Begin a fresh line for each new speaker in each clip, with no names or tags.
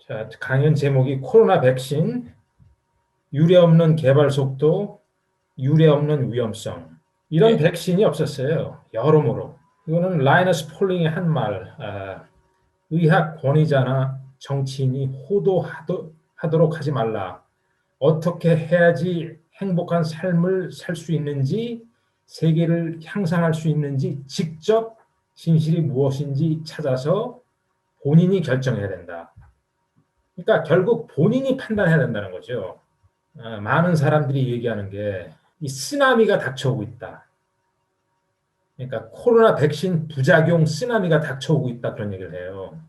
자, 강연 제목이 코로나 백신, 유례 없는 개발 속도, 유례 없는 위험성. 이런
예,
백신이 없었어요. 여러모로. 이거는 라이너스 폴링의 한 말, 의학 권위자나 정치인이 호도하도록 하지 말라. 어떻게 해야지 행복한 삶을 살 수 있는지, 세계를 향상할 수 있는지 직접 진실이 무엇인지 찾아서 본인이 결정해야 된다. 그러니까 결국 본인이 판단해야 된다는 거죠. 많은 사람들이 얘기하는 게 이 쓰나미가 닥쳐오고 있다. 그러니까 코로나 백신 부작용 쓰나미가 닥쳐오고 있다 그런 얘기를 해요.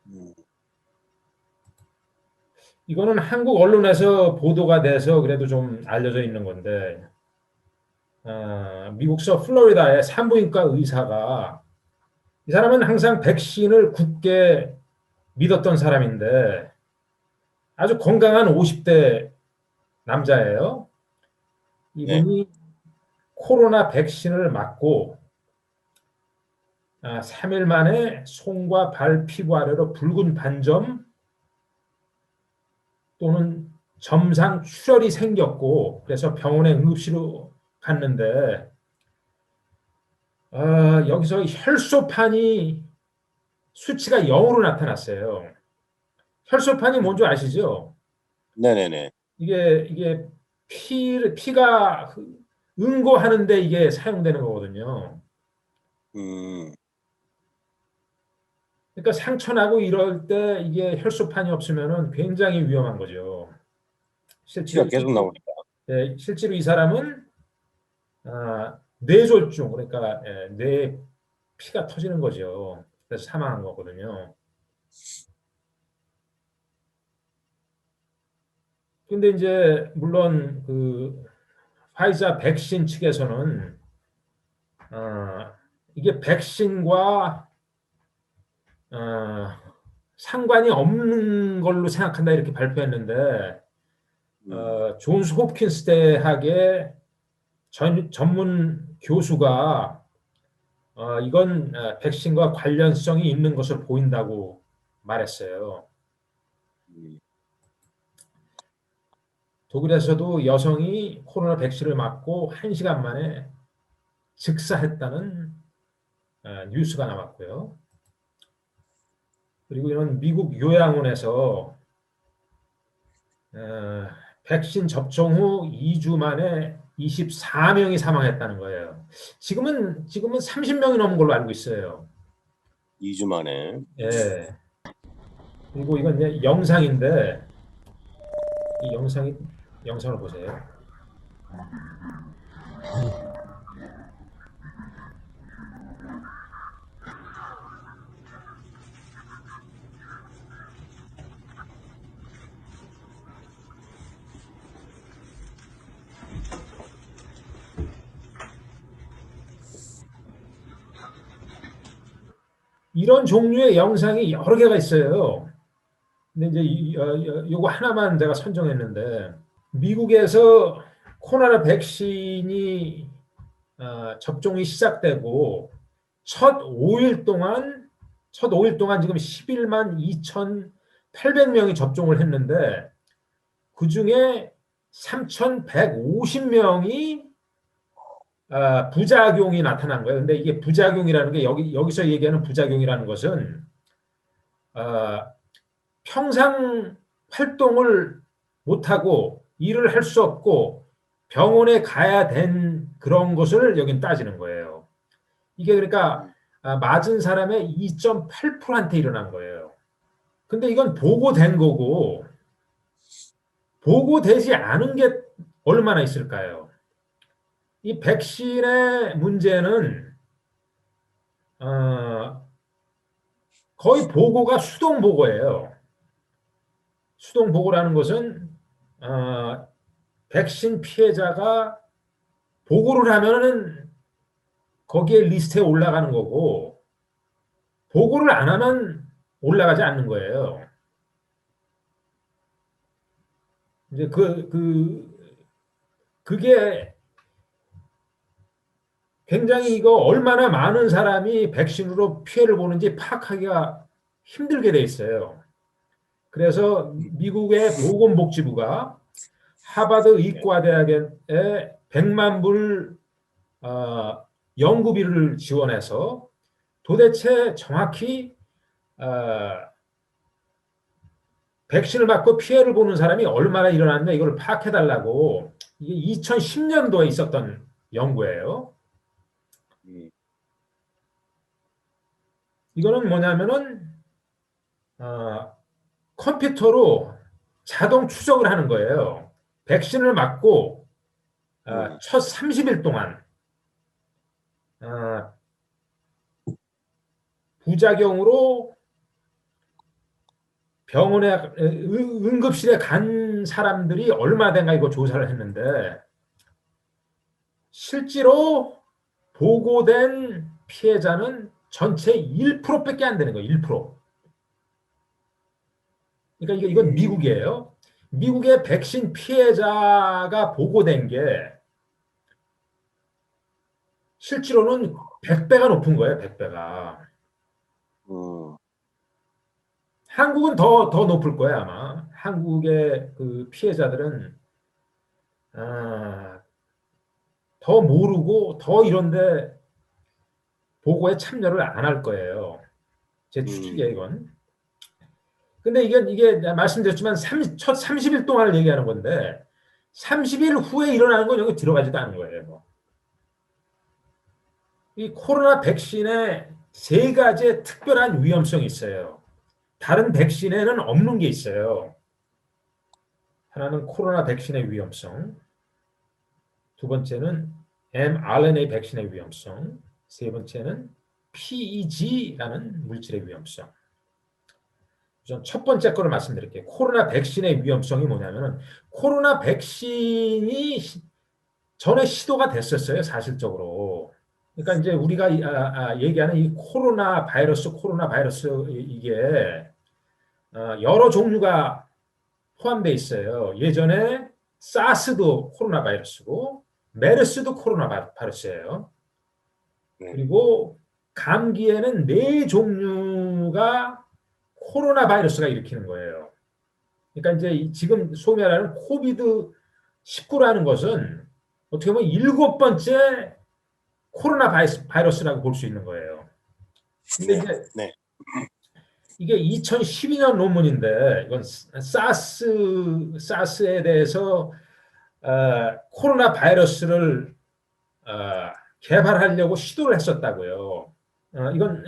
음,
이거는 한국 언론에서 보도가 돼서 그래도 좀 알려져 있는 건데 미국서 플로리다의 산부인과 의사가 이 사람은 항상 백신을 굳게 믿었던 사람인데 아주 건강한 50대 남자예요.
예,
이분이 코로나 백신을 맞고 3일 만에 손과 발 피부 아래로 붉은 반점 또는 점상 출혈이 생겼고 그래서 병원에 응급실로 갔는데 여기서 혈소판이 수치가 0으로 나타났어요. 혈소판이 뭔지 아시죠?
네네네.
이게 피가 응고하는데 이게 사용되는 거거든요.
음,
그러니까 상처 나고 이럴 때 이게 혈소판이 없으면은 굉장히 위험한 거죠. 실제로
피가 계속 나오니까.
실제로 이 사람은 뇌졸중 그러니까 뇌에 피가 터지는 거죠. 그래서 사망한 거거든요. 근데 이제 물론 그 화이자 백신 측에서는 어, 이게 백신과 어, 상관이 없는 걸로 생각한다 이렇게 발표했는데
음,
존스 홉킨스 대학의 전문 교수가 이건 백신과 관련성이 있는 것으로 보인다고 말했어요.
음,
독일에서도 여성이 코로나 백신을 맞고 1시간 만에 즉사했다는 뉴스가 나왔고요. 그리고 이런 미국 요양원에서 어, 백신 접종 후 2주 만에 24명이 사망했다는 거예요. 지금은 30명이 넘은 걸로 알고 있어요.
2주 만에.
예. 그리고 이건 이제 영상인데 이 영상을 보세요. 이런 종류의 영상이 여러 개가 있어요. 근데 이제 요거 하나만 제가 선정했는데 미국에서 코로나 백신이 접종이 시작되고 첫 5일 동안 첫 5일 동안 지금 11만 2,800명이 접종을 했는데 그중에 3,150명이 부작용이 나타난 거예요. 근데 이게 부작용이라는 게 여기서 얘기하는 부작용이라는 것은 어, 평상 활동을 못하고 일을 할 수 없고 병원에 가야 된 그런 것을 여긴 따지는 거예요. 이게 그러니까 맞은 사람의 2.8%한테 일어난 거예요. 근데 이건 보고된 거고 보고되지 않은 게 얼마나 있을까요? 이 백신의 문제는 어, 거의 보고가 수동 보고예요. 수동 보고라는 것은 어, 백신 피해자가 보고를 하면은 거기에 리스트에 올라가는 거고 보고를 안 하면 올라가지 않는 거예요. 이제 그게 굉장히 이거 얼마나 많은 사람이 백신으로 피해를 보는지 파악하기가 힘들게 돼 있어요. 그래서 미국의 보건복지부가 하버드 의과대학에 100만 불 연구비를 지원해서 도대체 정확히 백신을 맞고 피해를 보는 사람이 얼마나 일어났냐 이걸 파악해달라고 이게 2010년도에 있었던 연구예요. 이거는 뭐냐면은 컴퓨터로 자동 추적을 하는 거예요. 백신을 맞고 첫 30일 동안 부작용으로 병원에 응급실에 간 사람들이 얼마 된가 이거 조사를 했는데 실제로 보고된 피해자는 전체 1%밖에 안 되는 거예요. 1%. 그러니까 이건 미국이에요. 미국의 백신 피해자가 보고된 게 실제로는 100배가 높은 거예요. 100배가. 한국은 더 높을 거예요. 아마. 한국의 그 피해자들은 더 모르고 더 이런데 보고에 참여를 안 할 거예요. 제 추측이에요. 이건. 근데 이게 말씀드렸지만 첫 30일 동안을 얘기하는 건데 30일 후에 일어나는 건 여기 들어가지도 않은 거예요. 이 코로나 백신에 세 가지의 특별한 위험성이 있어요. 다른 백신에는 없는 게 있어요. 하나는 코로나 백신의 위험성, 두 번째는 mRNA 백신의 위험성, 세 번째는 PEG라는 물질의 위험성. 우선 첫 번째 거를 말씀드릴게요. 코로나 백신의 위험성이 뭐냐면 코로나 백신이 전에 시도가 됐었어요. 사실적으로. 그러니까 이제 우리가 얘기하는 이 코로나 바이러스 이게 여러 종류가 포함되어 있어요. 예전에 사스도 코로나 바이러스고 메르스도 코로나 바이러스예요. 그리고 감기에는 네 종류가 코로나 바이러스가 일으키는 거예요. 그러니까 이제 지금 소위 말하는 코비드 19라는 것은 어떻게 보면 7번째 코로나 바이러스라고 볼 수 있는 거예요. 근데 이제 이게 2012년 논문인데 이건 사스에 대해서 코로나 바이러스를 개발하려고 시도를 했었다고요. 이건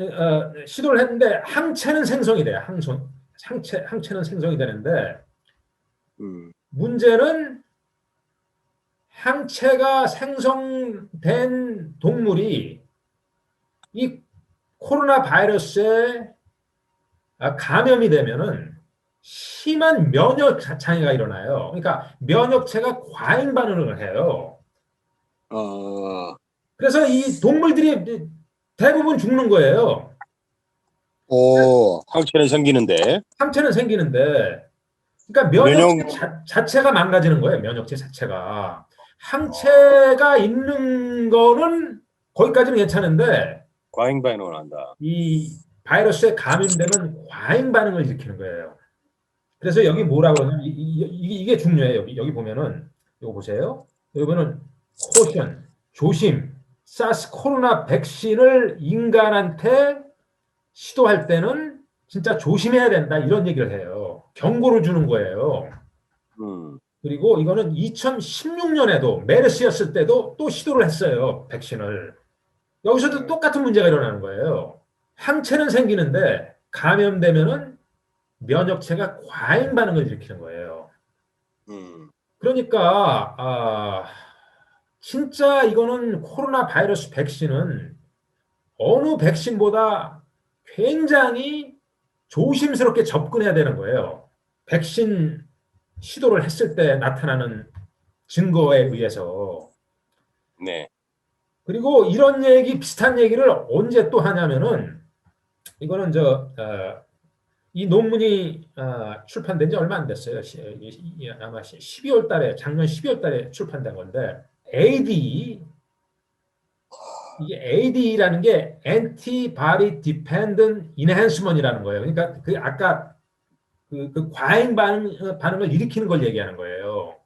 시도를 했는데 항체는 생성이 돼요. 항체는 생성이 되는데 문제는 항체가 생성된 동물이 이 코로나 바이러스에 감염이 되면은 심한 면역 장애가 일어나요. 그러니까 면역체가 과잉 반응을 해요. 그래서 이 동물들이 대부분 죽는 거예요.
항체는 생기는데.
항체는 생기는데, 그러니까 면역체 자체가 망가지는 거예요. 면역체 자체가. 항체가 있는 거는 거기까지는 괜찮은데,
과잉 반응을 한다.
이 바이러스에 감염되면 과잉 반응을 일으키는 거예요. 그래서 여기 뭐라고 그러냐면 이게 중요해요. 여기 보면은 이거 보세요. 여기 보면 caution, 조심. 사스 코로나 백신을 인간한테 시도할 때는 진짜 조심해야 된다 이런 얘기를 해요. 경고를 주는 거예요. 그리고 이거는 2016년에도 메르스였을 때도 또 시도를 했어요. 백신을. 여기서도 똑같은 문제가 일어나는 거예요. 항체는 생기는데 감염되면은 면역체가 과잉 반응을 일으키는 거예요. 그러니까 진짜 이거는 코로나 바이러스 백신은 어느 백신보다 굉장히 조심스럽게 접근해야 되는 거예요. 백신 시도를 했을 때 나타나는 증거에 의해서.
네.
그리고 이런 비슷한 얘기를 언제 또 하냐면은 이거는 이 논문이 출판된 지 얼마 안 됐어요. 아마 12월 달에, 작년 12월 달에 출판된 건데, 이게 ADE라는 게 Antibody Dependent Enhancement이라는 거예요. 그러니까 그 아까 그 과잉 반응을 일으키는 걸 얘기하는 거예요.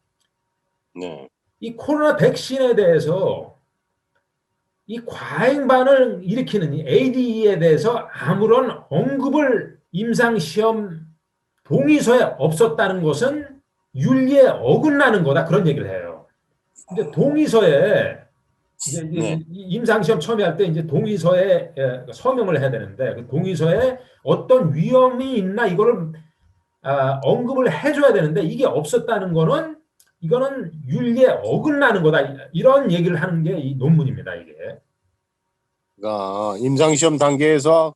네.
이 코로나 백신에 대해서 이 과잉 반응을 일으키는 이 ADE에 대해서 아무런 언급을 임상시험 동의서에 없었다는 것은 윤리에 어긋나는 거다. 그런 얘기를 해요. 이제 동의서에 이제
네.
임상시험 처음에 할 때 이제 동의서에 서명을 해야 되는데 그 동의서에 어떤 위험이 있나 이거를 언급을 해줘야 되는데 이게 없었다는 거는 이거는 윤리에 어긋나는 거다. 이런 얘기를 하는 게 이 논문입니다. 이게.
그러니까 임상시험 단계에서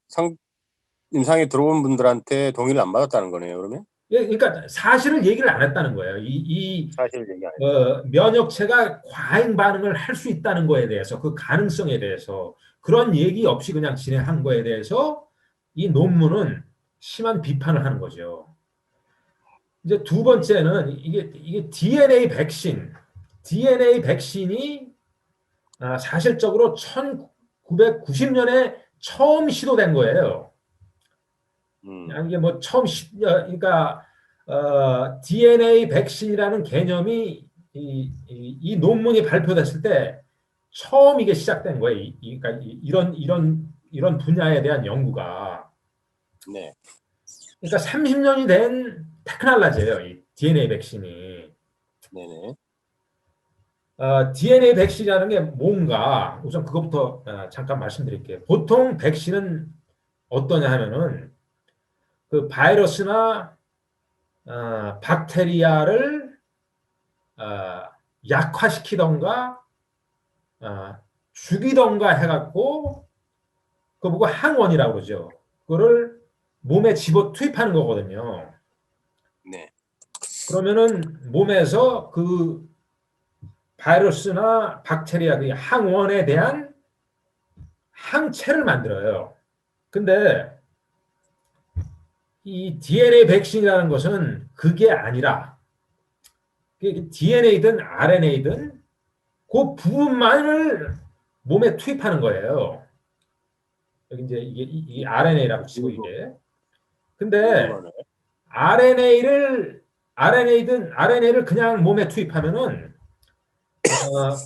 임상에 들어온 분들한테 동의를 안 받았다는 거네요. 그러면
예, 그러니까 사실을 얘기를 안 했다는 거예요.
사실 얘기 안 했다.
면역체가 과잉 반응을 할 수 있다는 거에 대해서 그 가능성에 대해서 그런 얘기 없이 그냥 진행한 거에 대해서 이 논문은 심한 비판을 하는 거죠. 이제 두 번째는 이게 DNA 백신이 사실적으로 1990년에 처음 시도된 거예요. 이게 뭐 처음 그러니까 DNA 백신이라는 개념이 이 논문이 발표됐을 때 처음 이게 시작된 거예요. 그러니까 이런 분야에 대한 연구가.
네.
그러니까 30년이 된 테크놀로지예요. 이 DNA 백신이.
네네.
DNA 백신이라는 게 뭔가 우선 그것부터 잠깐 말씀드릴게요. 보통 백신은 어떠냐 하면은 그 바이러스나 박테리아를 약화시키던가 죽이던가 해갖고 그거 보고 항원이라고 그러죠. 그거를 몸에 집어 투입하는 거거든요.
네.
그러면은 몸에서 그 바이러스나 박테리아 그 항원에 대한 항체를 만들어요. 근데 이 DNA 백신이라는 것은 그게 아니라 DNA든 RNA든 그 부분만을 몸에 투입하는 거예요. 여기 이제 이 RNA라고 치고 이게. 근데
일부러네.
RNA를 그냥 몸에 투입하면은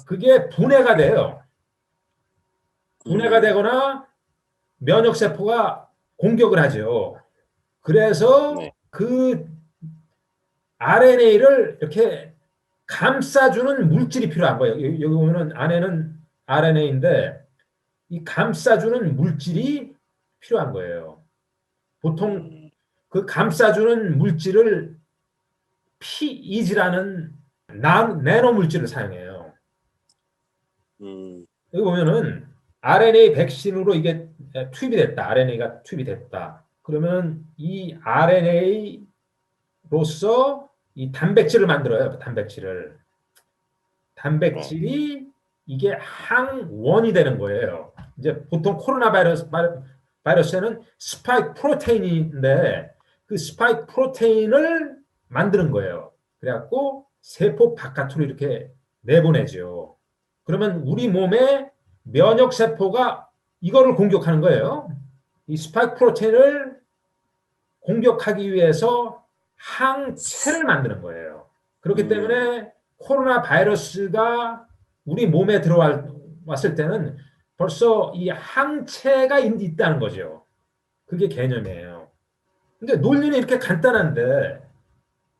그게 분해가 돼요. 분해가 되거나 면역 세포가 공격을 하죠. 그래서
네.
그 RNA를 이렇게 감싸주는 물질이 필요한 거예요. 여기 보면은 안에는 RNA인데 이 감싸주는 물질이 필요한 거예요. 보통 그 감싸주는 물질을 PEG라는 나노 물질을 사용해요. 여기 보면은 RNA 백신으로 이게 투입이 됐다. RNA가 투입이 됐다. 그러면 이 RNA로서 이 단백질을 만들어요. 단백질이 이게 항원이 되는 거예요. 이제 보통 코로나 바이러스에는 스파이크 프로테인인데 그 스파이크 프로테인을 만드는 거예요. 그래갖고 세포 바깥으로 이렇게 내보내죠. 그러면 우리 몸의 면역 세포가 이거를 공격하는 거예요. 이 스파이크 프로테인을 공격하기 위해서 항체를 만드는 거예요. 그렇기 때문에 코로나 바이러스가 우리 몸에 들어왔을 때는 벌써 이 항체가 있다는 거죠. 그게 개념이에요. 근데 논리는 이렇게 간단한데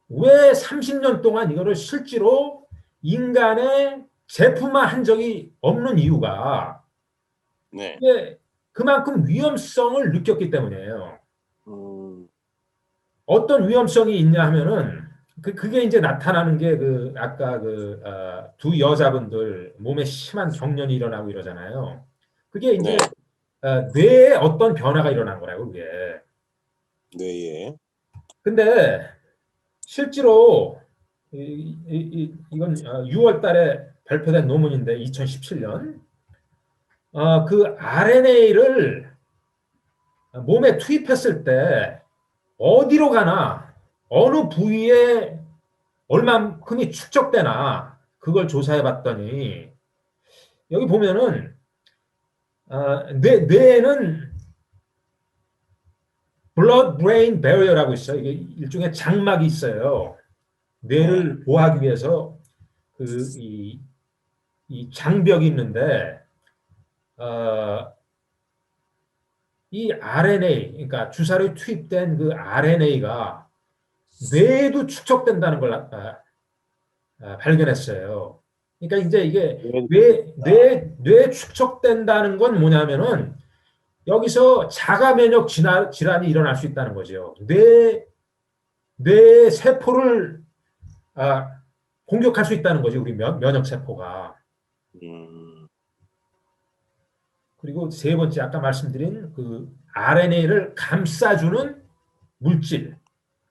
왜 30년 동안 이거를 실제로 인간의 제품화한 적이 없는 이유가
네.
이게 그만큼 위험성을 느꼈기 때문이에요.
음.
어떤 위험성이 있냐 하면은 그게 이제 나타나는 게 그 아까 두 여자분들 몸에 심한 경련이 일어나고 이러잖아요. 그게 이제
네.
뇌에 어떤 변화가 일어난 거라고 그게.
뇌에.
근데 실제로 이건 6월 달에 발표된 논문인데 2017년 그 RNA를 몸에 투입했을 때 어디로 가나 어느 부위에 얼만큼이 축적되나 그걸 조사해 봤더니 여기 보면은 뇌에는 blood brain barrier라고 있어요. 이게 일종의 장막이 있어요.
네.
뇌를 보호하기 위해서 이 장벽이 있는데 어, 이 RNA, 그러니까 주사로 투입된 그 RNA가 뇌에도 축적된다는 걸 발견했어요. 그러니까 이제 이게
뇌에도 좋겠다.
뇌에 축적된다는 건 뭐냐면은 여기서 자가 면역 질환이 일어날 수 있다는 거죠. 뇌 세포를 아, 공격할 수 있다는 거죠. 우리 면역 세포가.
음,
그리고 세 번째 아까 말씀드린 그 RNA를 감싸주는 물질.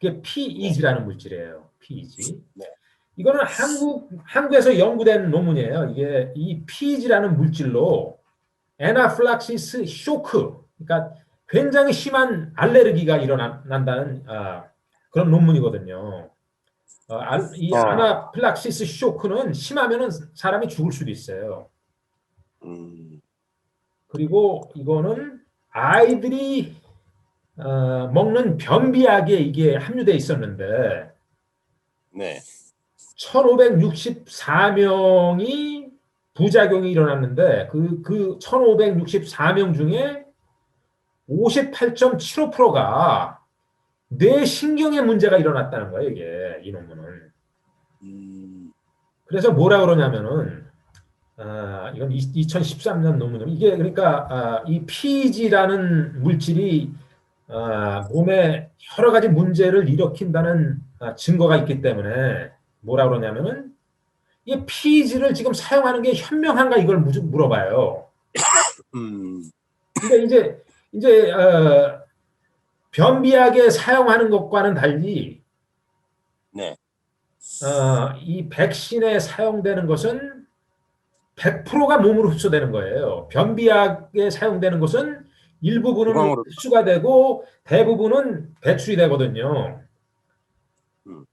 그게
네.
PEG라는 물질이에요. PEG.
네.
이거는 한국에서 연구된 논문이에요. 이게 이 PEG라는 물질로 애나플락시스 쇼크, 그러니까 굉장히 심한 알레르기가 일어난다는 그런 논문이거든요. 이
어,
아나플락시스 쇼크는 심하면은 사람이 죽을 수도 있어요.
음,
그리고 이거는 아이들이 먹는 변비약에 이게 함유돼 있었는데
네.
1564명이 부작용이 일어났는데 그 1564명 중에 58.75%가 뇌신경에 문제가 일어났다는 거예요, 이게 이 논문은.
음,
그래서 뭐라 그러냐면은 이건 2013년 논문은 이게 그러니까 이 PEG라는 물질이 몸에 여러 가지 문제를 일으킨다는 증거가 있기 때문에 뭐라 그러냐면은 이 PEG를 지금 사용하는 게 현명한가 이걸 물어봐요.
음,
근데 이제 변비약에 사용하는 것과는 달리
네.
이 백신에 사용되는 것은 100%가 몸으로 흡수되는 거예요. 변비약에 사용되는 것은 일부분은
구강으로.
흡수가 되고 대부분은 배출이 되거든요.
음,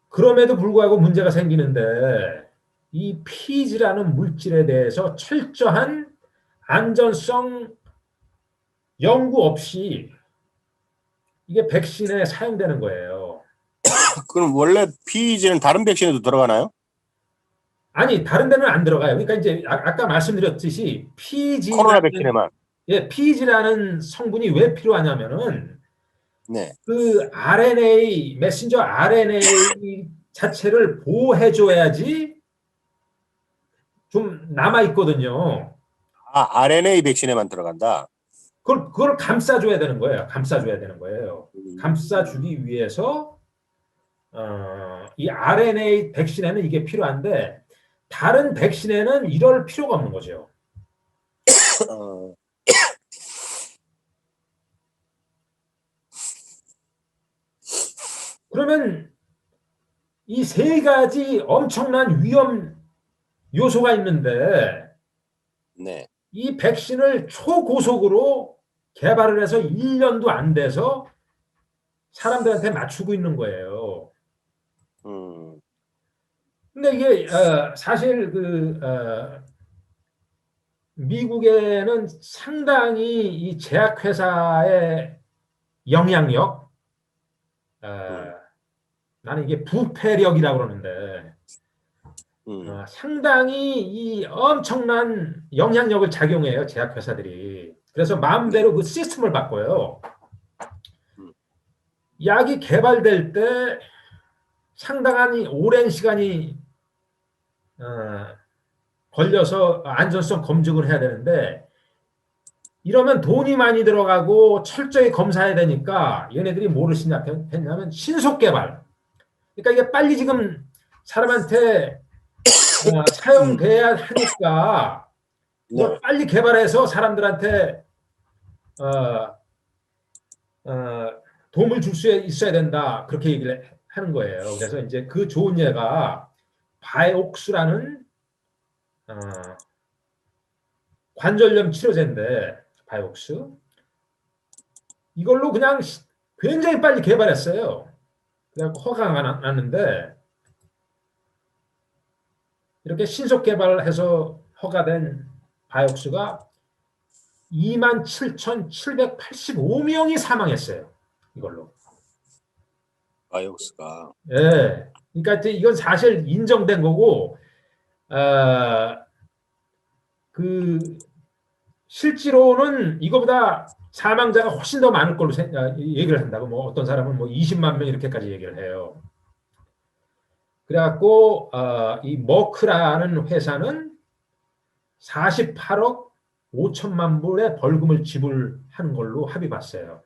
그럼에도 불구하고 문제가 생기는데 이 피지라는 물질에 대해서 철저한 안전성 연구 없이 이게 백신에 사용되는 거예요.
그럼 원래 PEG는 다른 백신에도 들어가나요?
아니, 다른 데는 안 들어가요. 그러니까 이제 까 말씀드렸듯이
코로나 백신에만.
PG라는 성분이 왜 필요하냐면은
네.
그 RNA, 메신저 RNA 자체를 보호해줘야지 좀 남아있거든요.
RNA 백신에만 들어간다.
그걸 감싸줘야 되는 거예요. 감싸줘야 되는 거예요.
음,
감싸주기 위해서, 이 RNA 백신에는 이게 필요한데, 다른 백신에는 이럴 필요가 없는 거죠.
어,
그러면 이 세 가지 엄청난 위험 요소가 있는데,
네.
이 백신을 초고속으로 개발을 해서 1년도 안 돼서 사람들한테 맞추고 있는 거예요.
음,
근데 이게 사실 미국에는 상당히 이 제약회사의 영향력,
음,
나는 이게 부패력이라고 그러는데
음,
상당히 이 엄청난 영향력을 작용해요, 제약회사들이. 그래서
네.
마음대로 그 시스템을 바꿔요.
음,
약이 개발될 때 상당한 오랜 시간이 어, 걸려서 안전성 검증을 해야 되는데 이러면 돈이 많이 들어가고 철저히 검사해야 되니까 얘네들이 뭐를 시작했냐면 신속 개발. 그러니까 이게 빨리 지금 사람한테 사용돼야 하니까 이걸
네.
빨리 개발해서 사람들한테 어, 어, 도움을 줄 수 있어야 된다. 그렇게 얘기를 하는 거예요. 그래서 이제 그 좋은 예가 바이옥스라는 어, 관절염 치료제인데 바이옥스 이걸로 그냥 굉장히 빨리 개발했어요. 그래서 허가가 났는데 이렇게 신속 개발해서 허가된 바이옥스가 27,785명이 사망했어요. 이걸로.
바이오스가.
예. 그러니까 이제 이건 사실 인정된 거고, 그 실제로는 이거보다 사망자가 훨씬 더 많을 걸로 얘기를 한다고. 뭐 어떤 사람은 뭐 20만 명 이렇게까지 얘기를 해요. 그래갖고 이 머크라는 회사는 48억 5천만 불의 벌금을 지불하는 걸로 합의 봤어요.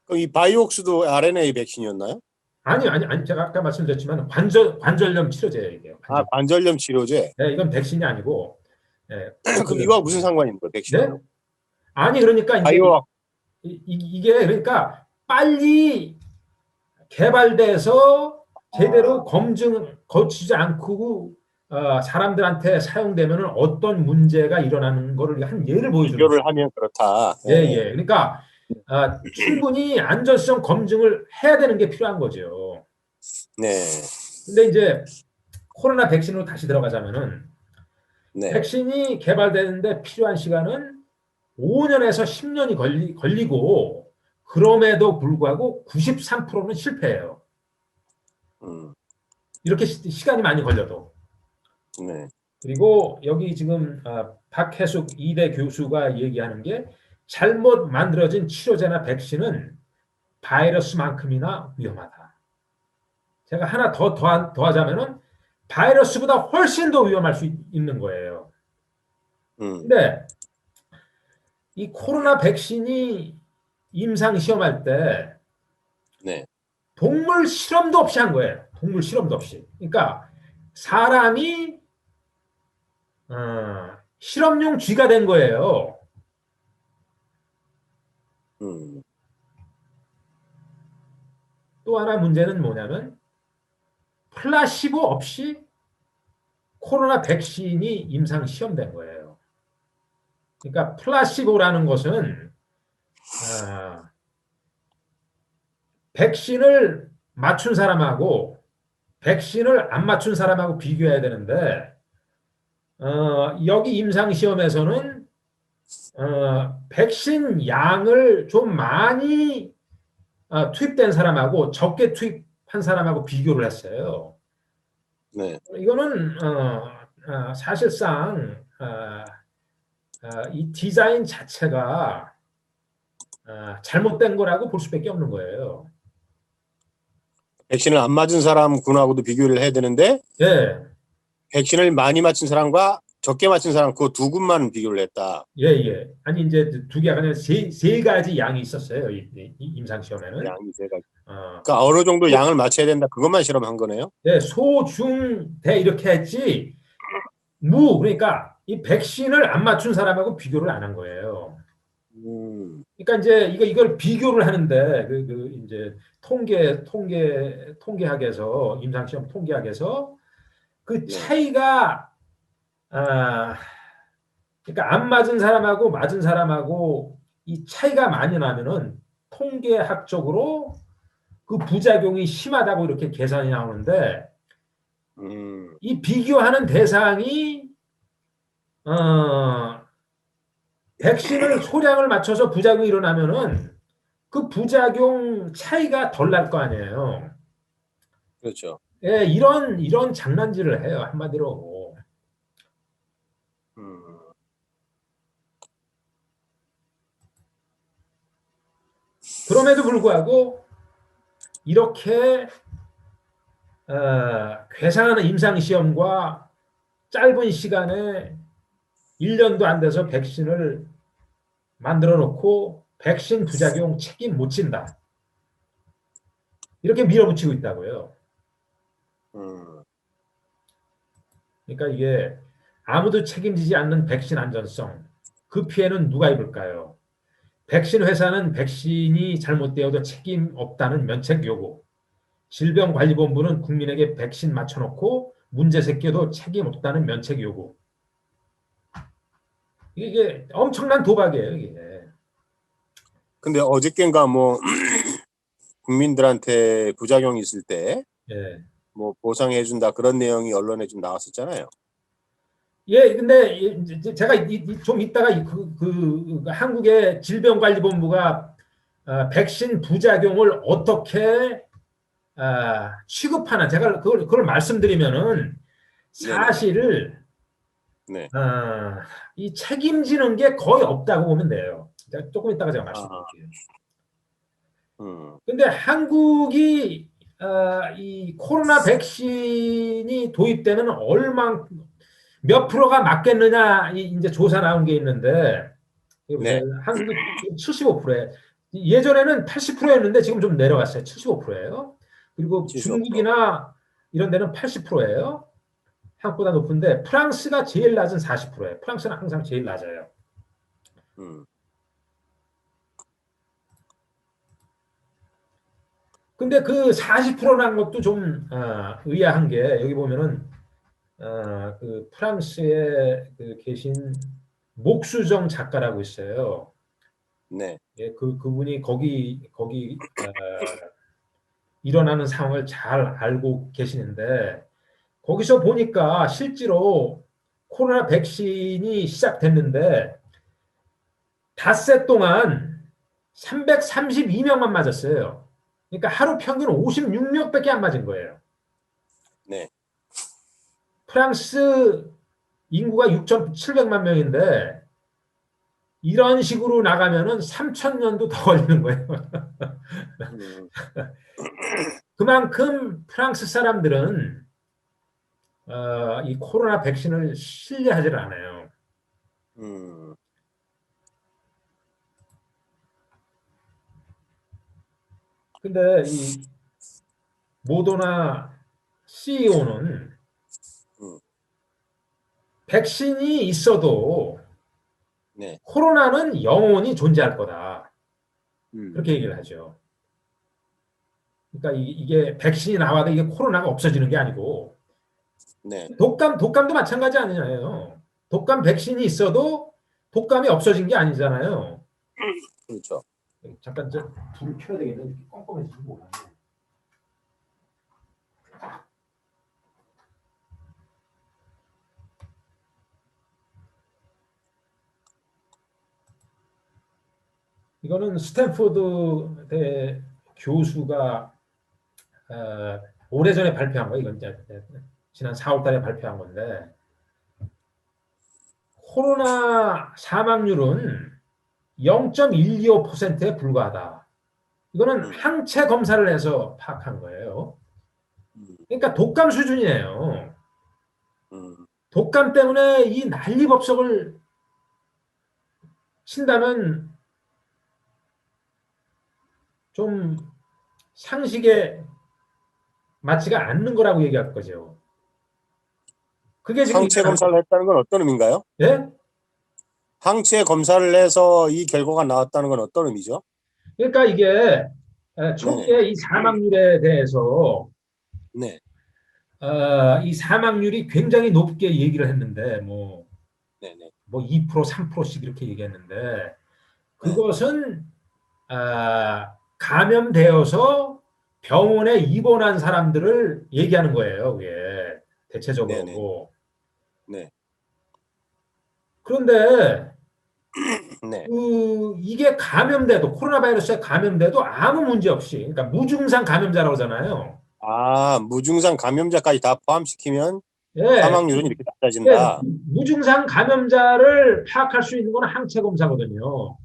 그럼 이 바이오스도 RNA 백신이었나요?
아니. 제가 아까 말씀드렸지만 관절염 치료제예요, 이게.
아, 관절염 치료제.
네, 이건 백신이 아니고. 네,
그럼 이거와 무슨 상관이 있는 거예요,
네?
백신하고?
아니 그러니까 이제
바이오.
이게 그러니까 빨리 개발돼서 제대로 검증 거치지 않고 사람들한테 사용되면 어떤 문제가 일어나는 거를 한 예를 보여주는 거예요.
비교를 하면 그렇다.
예. 그러니까 충분히 안전성 검증을 해야 되는 게 필요한 거죠.
네.
근데 이제 코로나 백신으로 다시 들어가자면은
네.
백신이 개발되는데 필요한 시간은 5년에서 10년이 걸리고 그럼에도 불구하고 93%는 실패해요. 이렇게 시간이 많이 걸려도.
네.
그리고 여기 지금 박혜숙 이대 교수가 얘기하는 게 잘못 만들어진 치료제나 백신은 바이러스만큼이나 위험하다. 제가 하나 더하자면은 바이러스보다 훨씬 더 위험할 수 있는 거예요. 근데 이 코로나 백신이 임상 시험할 때
네.
동물 실험도 없이 한 거예요. 동물 실험도 없이. 그러니까 사람이 실험용 쥐가 된 거예요. 또 하나 문제는 뭐냐면 플라시보 없이 코로나 백신이 임상 시험된 거예요. 그러니까 플라시보라는 것은 백신을 맞춘 사람하고 백신을 안 맞춘 사람하고 비교해야 되는데 여기 임상 시험에서는 백신 양을 좀 많이 투입된 사람하고 적게 투입한 사람하고 비교를 했어요.
네.
이거는 사실상 이 디자인 자체가 잘못된 거라고 볼 수밖에 없는 거예요.
백신을 안 맞은 사람군하고도 비교를 해야 되는데,
예.
백신을 많이 맞힌 사람과 적게 맞힌 사람 그 두 군만 비교를 했다.
예. 아니 이제 두 개가 아니라 세 가지 양이 있었어요. 이 임상 시험에는.
양이 세 가지. 그러니까 어느 정도 양을 맞춰야 된다. 그것만 실험한 거네요.
네, 소, 중, 대 이렇게 했지. 그러니까 이 백신을 안 맞춘 사람하고 비교를 안 한 거예요. 그러니까 이제 이걸 비교를 하는데 이제 통계학에서 임상시험 통계학에서 그 차이가 그러니까 안 맞은 사람하고 맞은 사람하고 이 차이가 많이 나면은 통계학적으로 그 부작용이 심하다고 이렇게 계산이 나오는데 이 비교하는 대상이 백신을 소량을 맞춰서 부작용이 일어나면은 그 부작용 차이가 덜 날 거 아니에요.
그렇죠.
예, 이런 장난질을 해요, 한마디로. 그럼에도 불구하고 이렇게 괴상한 임상시험과 짧은 시간에 1년도 안 돼서 백신을 만들어 놓고 백신 부작용 책임 못 진다. 이렇게 밀어붙이고 있다고요. 그러니까 이게 아무도 책임지지 않는 백신 안전성, 그 피해는 누가 입을까요? 백신 회사는 백신이 잘못되어도 책임 없다는 면책 요구, 질병관리본부는 국민에게 백신 맞춰놓고 문제 생겨도 책임 없다는 면책 요구. 이게 엄청난 도박이에요, 이게.
근데 어저께인가 뭐 국민들한테 부작용이 있을 때
예.
뭐 보상해준다 그런 내용이 언론에 좀 나왔었잖아요.
예, 근데 제가 좀 이따가 한국의 질병관리본부가 백신 부작용을 어떻게 취급하나 제가 그걸 말씀드리면은
네네네.
사실을
네.
이 책임지는 게 거의 없다고 보면 돼요. 조금 이따가 제가
아,
말씀드릴게요.
음,
근데 한국이 이 코로나 백신이 도입되면 몇 프로가 맞겠느냐 이제 조사 나온 게 있는데 이거 보세요.
네.
한국이 75%에 예전에는 80%였는데 지금 좀 내려갔어요. 75%예요. 그리고
75%.
중국이나 이런 데는 80%예요. 한국보다 높은데 프랑스가 제일 낮은 40%예요. 프랑스는 항상 제일 낮아요.
음,
근데 그 40%라는 것도 좀 의아한 게 여기 보면은 그 프랑스에 계신 목수정 작가라고 있어요.
네.
예, 그분이 거기 일어나는 상황을 잘 알고 계시는데 거기서 보니까 실제로 코로나 백신이 시작됐는데 닷새 동안 332명만 맞았어요. 그러니까 하루 평균 56명밖에 안 맞은 거예요.
네.
프랑스 인구가 6,700만 명인데 이런 식으로 나가면은 3,000년도 더 걸리는 거예요.
음,
그만큼 프랑스 사람들은 이 코로나 백신을 신뢰하지 않아요.
음,
근데 이 모더나 CEO는
음,
백신이 있어도
네.
코로나는 영원히 존재할 거다.
음,
그렇게 얘기를 하죠. 그러니까 이게 백신이 나와도 이게 코로나가 없어지는 게 아니고
네.
독감도 마찬가지 아니잖아요. 독감 백신이 있어도 독감이 없어진 게 아니잖아요.
그렇죠.
잠깐 불을 켜야 되겠네. 이렇게 껌껌해지지 몰랐네. 이거는 스탠포드 대 교수가 오래전에 발표한 거예요. 이건 이제 지난 4월 달에 발표한 건데 코로나 사망률은 0.125%에 불과하다. 이거는
음,
항체 검사를 해서 파악한 거예요.
음,
그러니까 독감 수준이에요.
음,
독감 때문에 이 난리법석을 친다면 좀 상식에 맞지가 않는 거라고 얘기할 거죠. 그게 지금
항체
일어나는
검사를
거예요.
했다는 건 어떤 의미인가요?
예?
항체 검사를 해서 이 결과가 나왔다는 건 어떤 의미죠?
그러니까 이게
네네.
초기에 이 사망률에 대해서
네.
이 사망률이 굉장히 높게 얘기를 했는데
네네.
뭐 2%, 3%씩 이렇게 얘기했는데
네.
그것은 감염되어서 병원에 입원한 사람들을 얘기하는 거예요. 그게
네네.
대체적으로.
네.
그런데
네.
이게 감염돼도 코로나 바이러스에 감염돼도 아무 문제 없이 그러니까 무증상 감염자라고 하잖아요.
아, 무증상 감염자까지 다 포함시키면
예,
사망률은 이렇게
예,
낮아진다.
무증상 감염자를 파악할 수 있는 건 항체 검사거든요.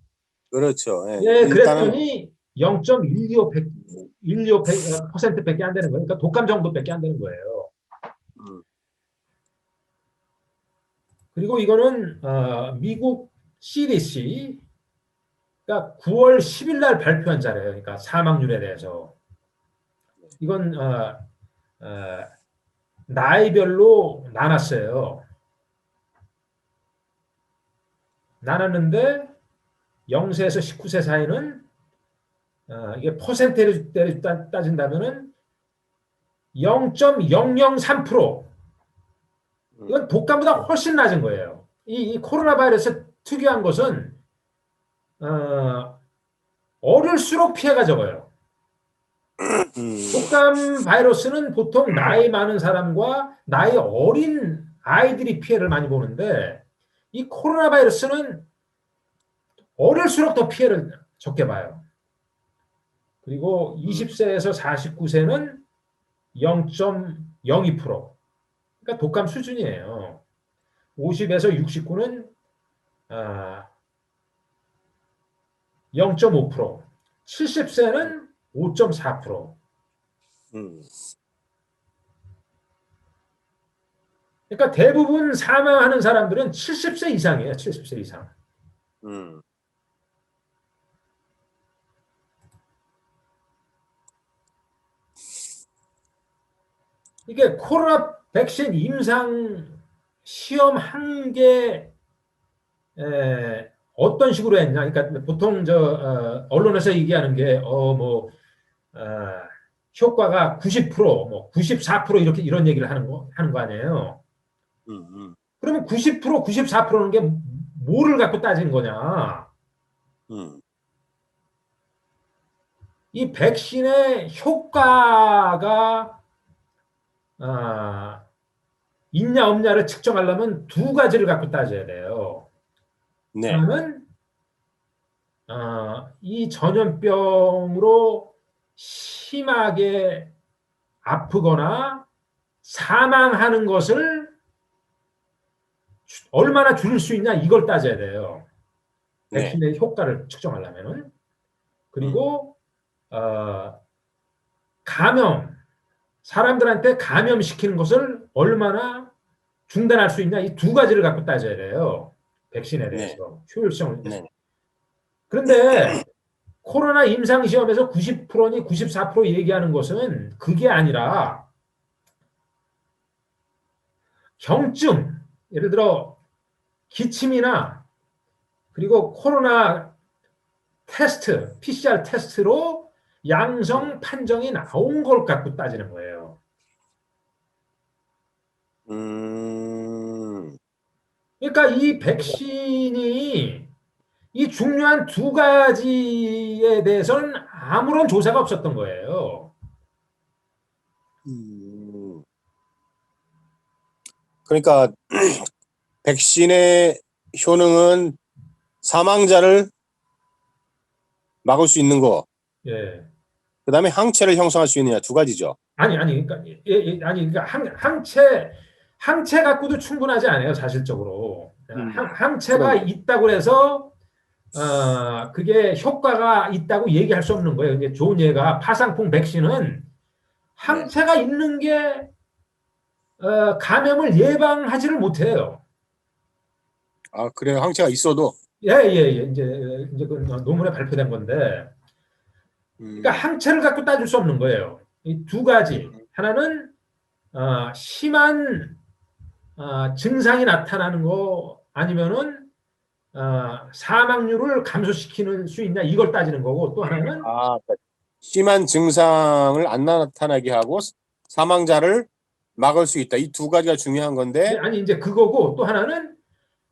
그렇죠. 예.
예,
일단은
그랬더니 0.125%밖에 안 되는 거예요. 그러니까 독감 정도밖에 안 되는 거예요.
음,
그리고 이거는 미국 CDC가 9월 10일 날 발표한 자료예요. 그러니까 사망률에 대해서. 이건 어, 나이별로 나눴어요. 나눴는데 0세에서 19세 사이는 이게 퍼센테이지로 따진다면은 0.003%.
음,
이건 독감보다 훨씬 낮은 거예요. 이 코로나 바이러스 특이한 것은 어, 어릴수록 피해가 적어요.
음,
독감 바이러스는 보통 나이 많은 사람과 나이 어린 아이들이 피해를 많이 보는데 이 코로나 바이러스는 어릴수록 더 피해를 적게 봐요. 그리고 20세에서 49세는 0.02%. 그러니까 독감 수준이에요. 50에서 69는 0.5%, 70세는 5.4%.
음,
그러니까 대부분 사망하는 사람들은 70세 이상이에요. 70세 이상.
음,
이게 코로나 백신 임상 시험 한 게 어떤 식으로 했냐? 그러니까 보통 언론에서 얘기하는 게 효과가 90%, 뭐 94% 이렇게 이런 얘기를 하는 거 아니에요.
음, 음,
그러면 90%, 94%는 게 뭐를 갖고 따지는 거냐?
음,
이 백신의 효과가 아, 있냐 없냐를 측정하려면 두 가지를 갖고 따져야 돼요.
네,
하나는 이 전염병으로 심하게 아프거나 사망하는 것을 얼마나 줄일 수 있냐 이걸 따져야 돼요.
네,
백신의 효과를 측정하려면은.
음,
그리고 감염, 사람들한테 감염시키는 것을 얼마나 중단할 수 있냐 이 두 가지를 갖고 따져야 돼요. 백신에
네,
대해서 효율성을.
네,
그런데 코로나 임상시험에서 90%니 94% 얘기하는 것은 그게 아니라 경증, 예를 들어 기침이나 그리고 코로나 테스트, PCR 테스트로
음,
양성 판정이 나온 걸 갖고 따지는 거예요.
음.
그러니까 이 백신이 이 중요한 두 가지에 대해서는 아무런 조사가 없었던 거예요.
음. 그러니까 백신의 효능은 사망자를 막을 수 있는 거,
예.
그다음에 항체를 형성할 수 있느냐 두 가지죠.
아니, 그러니까, 그러니까 항체 갖고도 충분하지 않아요, 사실적으로. 항체가
그러면
있다고 해서, 그게 효과가 있다고 얘기할 수 없는 거예요. 이제 좋은 예가 파상풍 백신은
네.
항체가 있는 게, 감염을 예방하지를 못해요.
아, 그래요. 항체가 있어도.
예. 이제 그 논문에 발표된 건데, 그러니까
음,
항체를 갖고 따질 수 없는 거예요. 이 두 가지. 하나는, 심한 증상이 나타나는 거 아니면은 사망률을 감소시키는 수 있냐 이걸 따지는 거고 또 하나는
그러니까 심한 증상을 안 나타나게 하고 사망자를 막을 수 있다. 이 두 가지가 중요한 건데,
아니 이제 그거고 또 하나는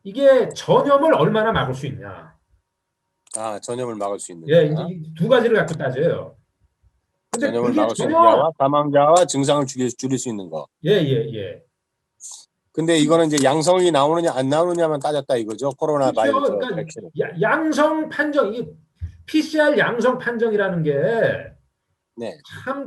이게 전염을 얼마나 막을 수 있냐.
전염을 막을 수 있느냐.
예, 이제 이 두 가지를 갖고 따져요. 근데
전염을
그게
막을 수
전혀
있느냐와 사망자와 증상을 줄일 수 있는 거.
예.
근데 이거는 이제 양성이 나오느냐 안 나오느냐만 따졌다 이거죠. 코로나
그렇죠.
바이러스
그러니까
백신은.
양성 판정 이 PCR 양성 판정이라는 게
네,
참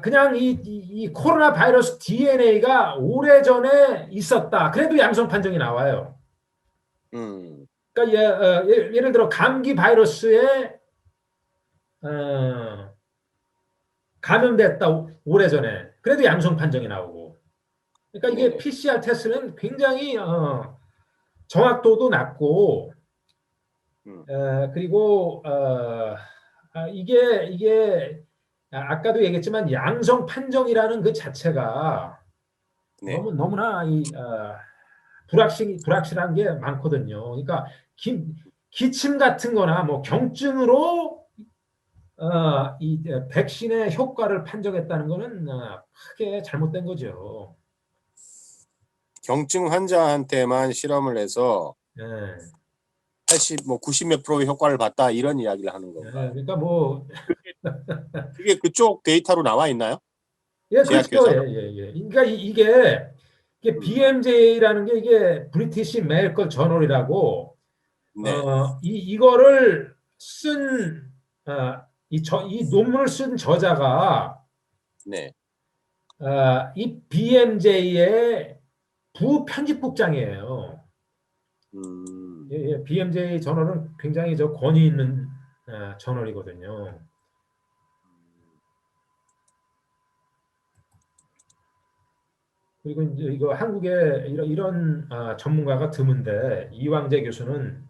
그냥 이 코로나 바이러스 DNA가 오래전에 있었다. 그래도 양성 판정이 나와요.
음,
그러니까 예를 들어 감기 바이러스에 어, 감염됐다 오래전에. 그래도 양성 판정이 나오고. 그러니까 이게
네네.
PCR 테스트는 굉장히 정확도도 낮고
음,
그리고 이게 아까도 얘기했지만 양성 판정이라는 그 자체가
네.
너무나 불확실한 게 많거든요. 그러니까 기침 같은 거나 뭐 경증으로 이 백신의 효과를 판정했다는 거는 크게 잘못된 거죠.
경증 환자한테만 실험을 해서
예,
80, 뭐 90 몇 프로의 효과를 봤다 이런 이야기를 하는 건가요?
그러니까 뭐
그게 그쪽 데이터로 나와 있나요?
예, 그렇죠.
제약회사.
예, 예, 예. 그러니까 이게 BMJ라는 게 이게 브리티시 메디컬 저널이라고
네,
이거를 쓴 이 논문을 쓴 저자가
네.
이 BMJ의 부편집국장이에요.
음,
예, 예, BMJ 저널은 굉장히 저 권위 있는 저널이거든요. 그리고 이제 이거 한국에 이런 전문가가 드문데 이왕재 교수는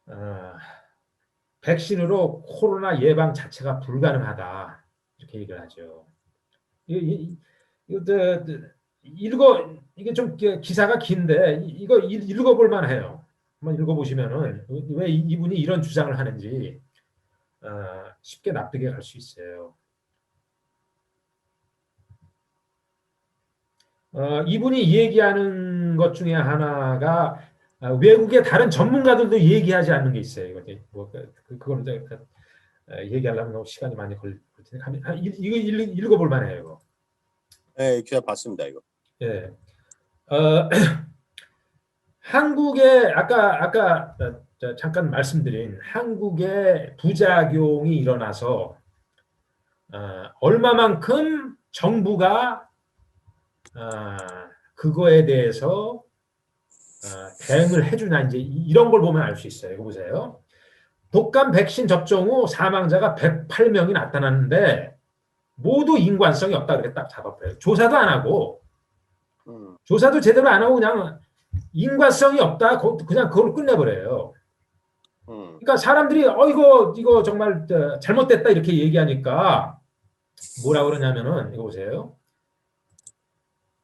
아, 백신으로 코로나 예방 자체가 불가능하다 이렇게 얘기를 하죠. 이거 읽어 이게 좀 기사가 긴데 이거 읽어볼 만해요. 한번 읽어보시면은 왜 이분이 이런 주장을 하는지 쉽게 납득해 갈 수 있어요. 이분이 얘기하는 것 중에 하나가 외국의 다른 전문가들도 얘기하지 않는 게 있어요. 그거는 얘기하려면 너무 시간이 많이 걸릴 텐데 이거 읽어볼 만해요. 이거.
네, 기사 봤습니다, 이거.
예. 어, 한국의 아까 잠깐 말씀드린 한국의 부작용이 일어나서 얼마만큼 정부가 어, 그거에 대해서 대응을 해주나 이제 이런 걸 보면 알 수 있어요. 이거 보세요. 독감 백신 접종 후 사망자가 108명이 나타났는데 모두 인관성이 없다 그렇게 딱 잡아버려요. 조사도 안 하고
음,
조사도 제대로 안 하고 그냥 인과성이 없다 그냥 그걸 끝내버려요.
음,
그러니까 사람들이 이거 정말 잘못됐다 이렇게 얘기하니까 뭐라 그러냐면은 이거 보세요.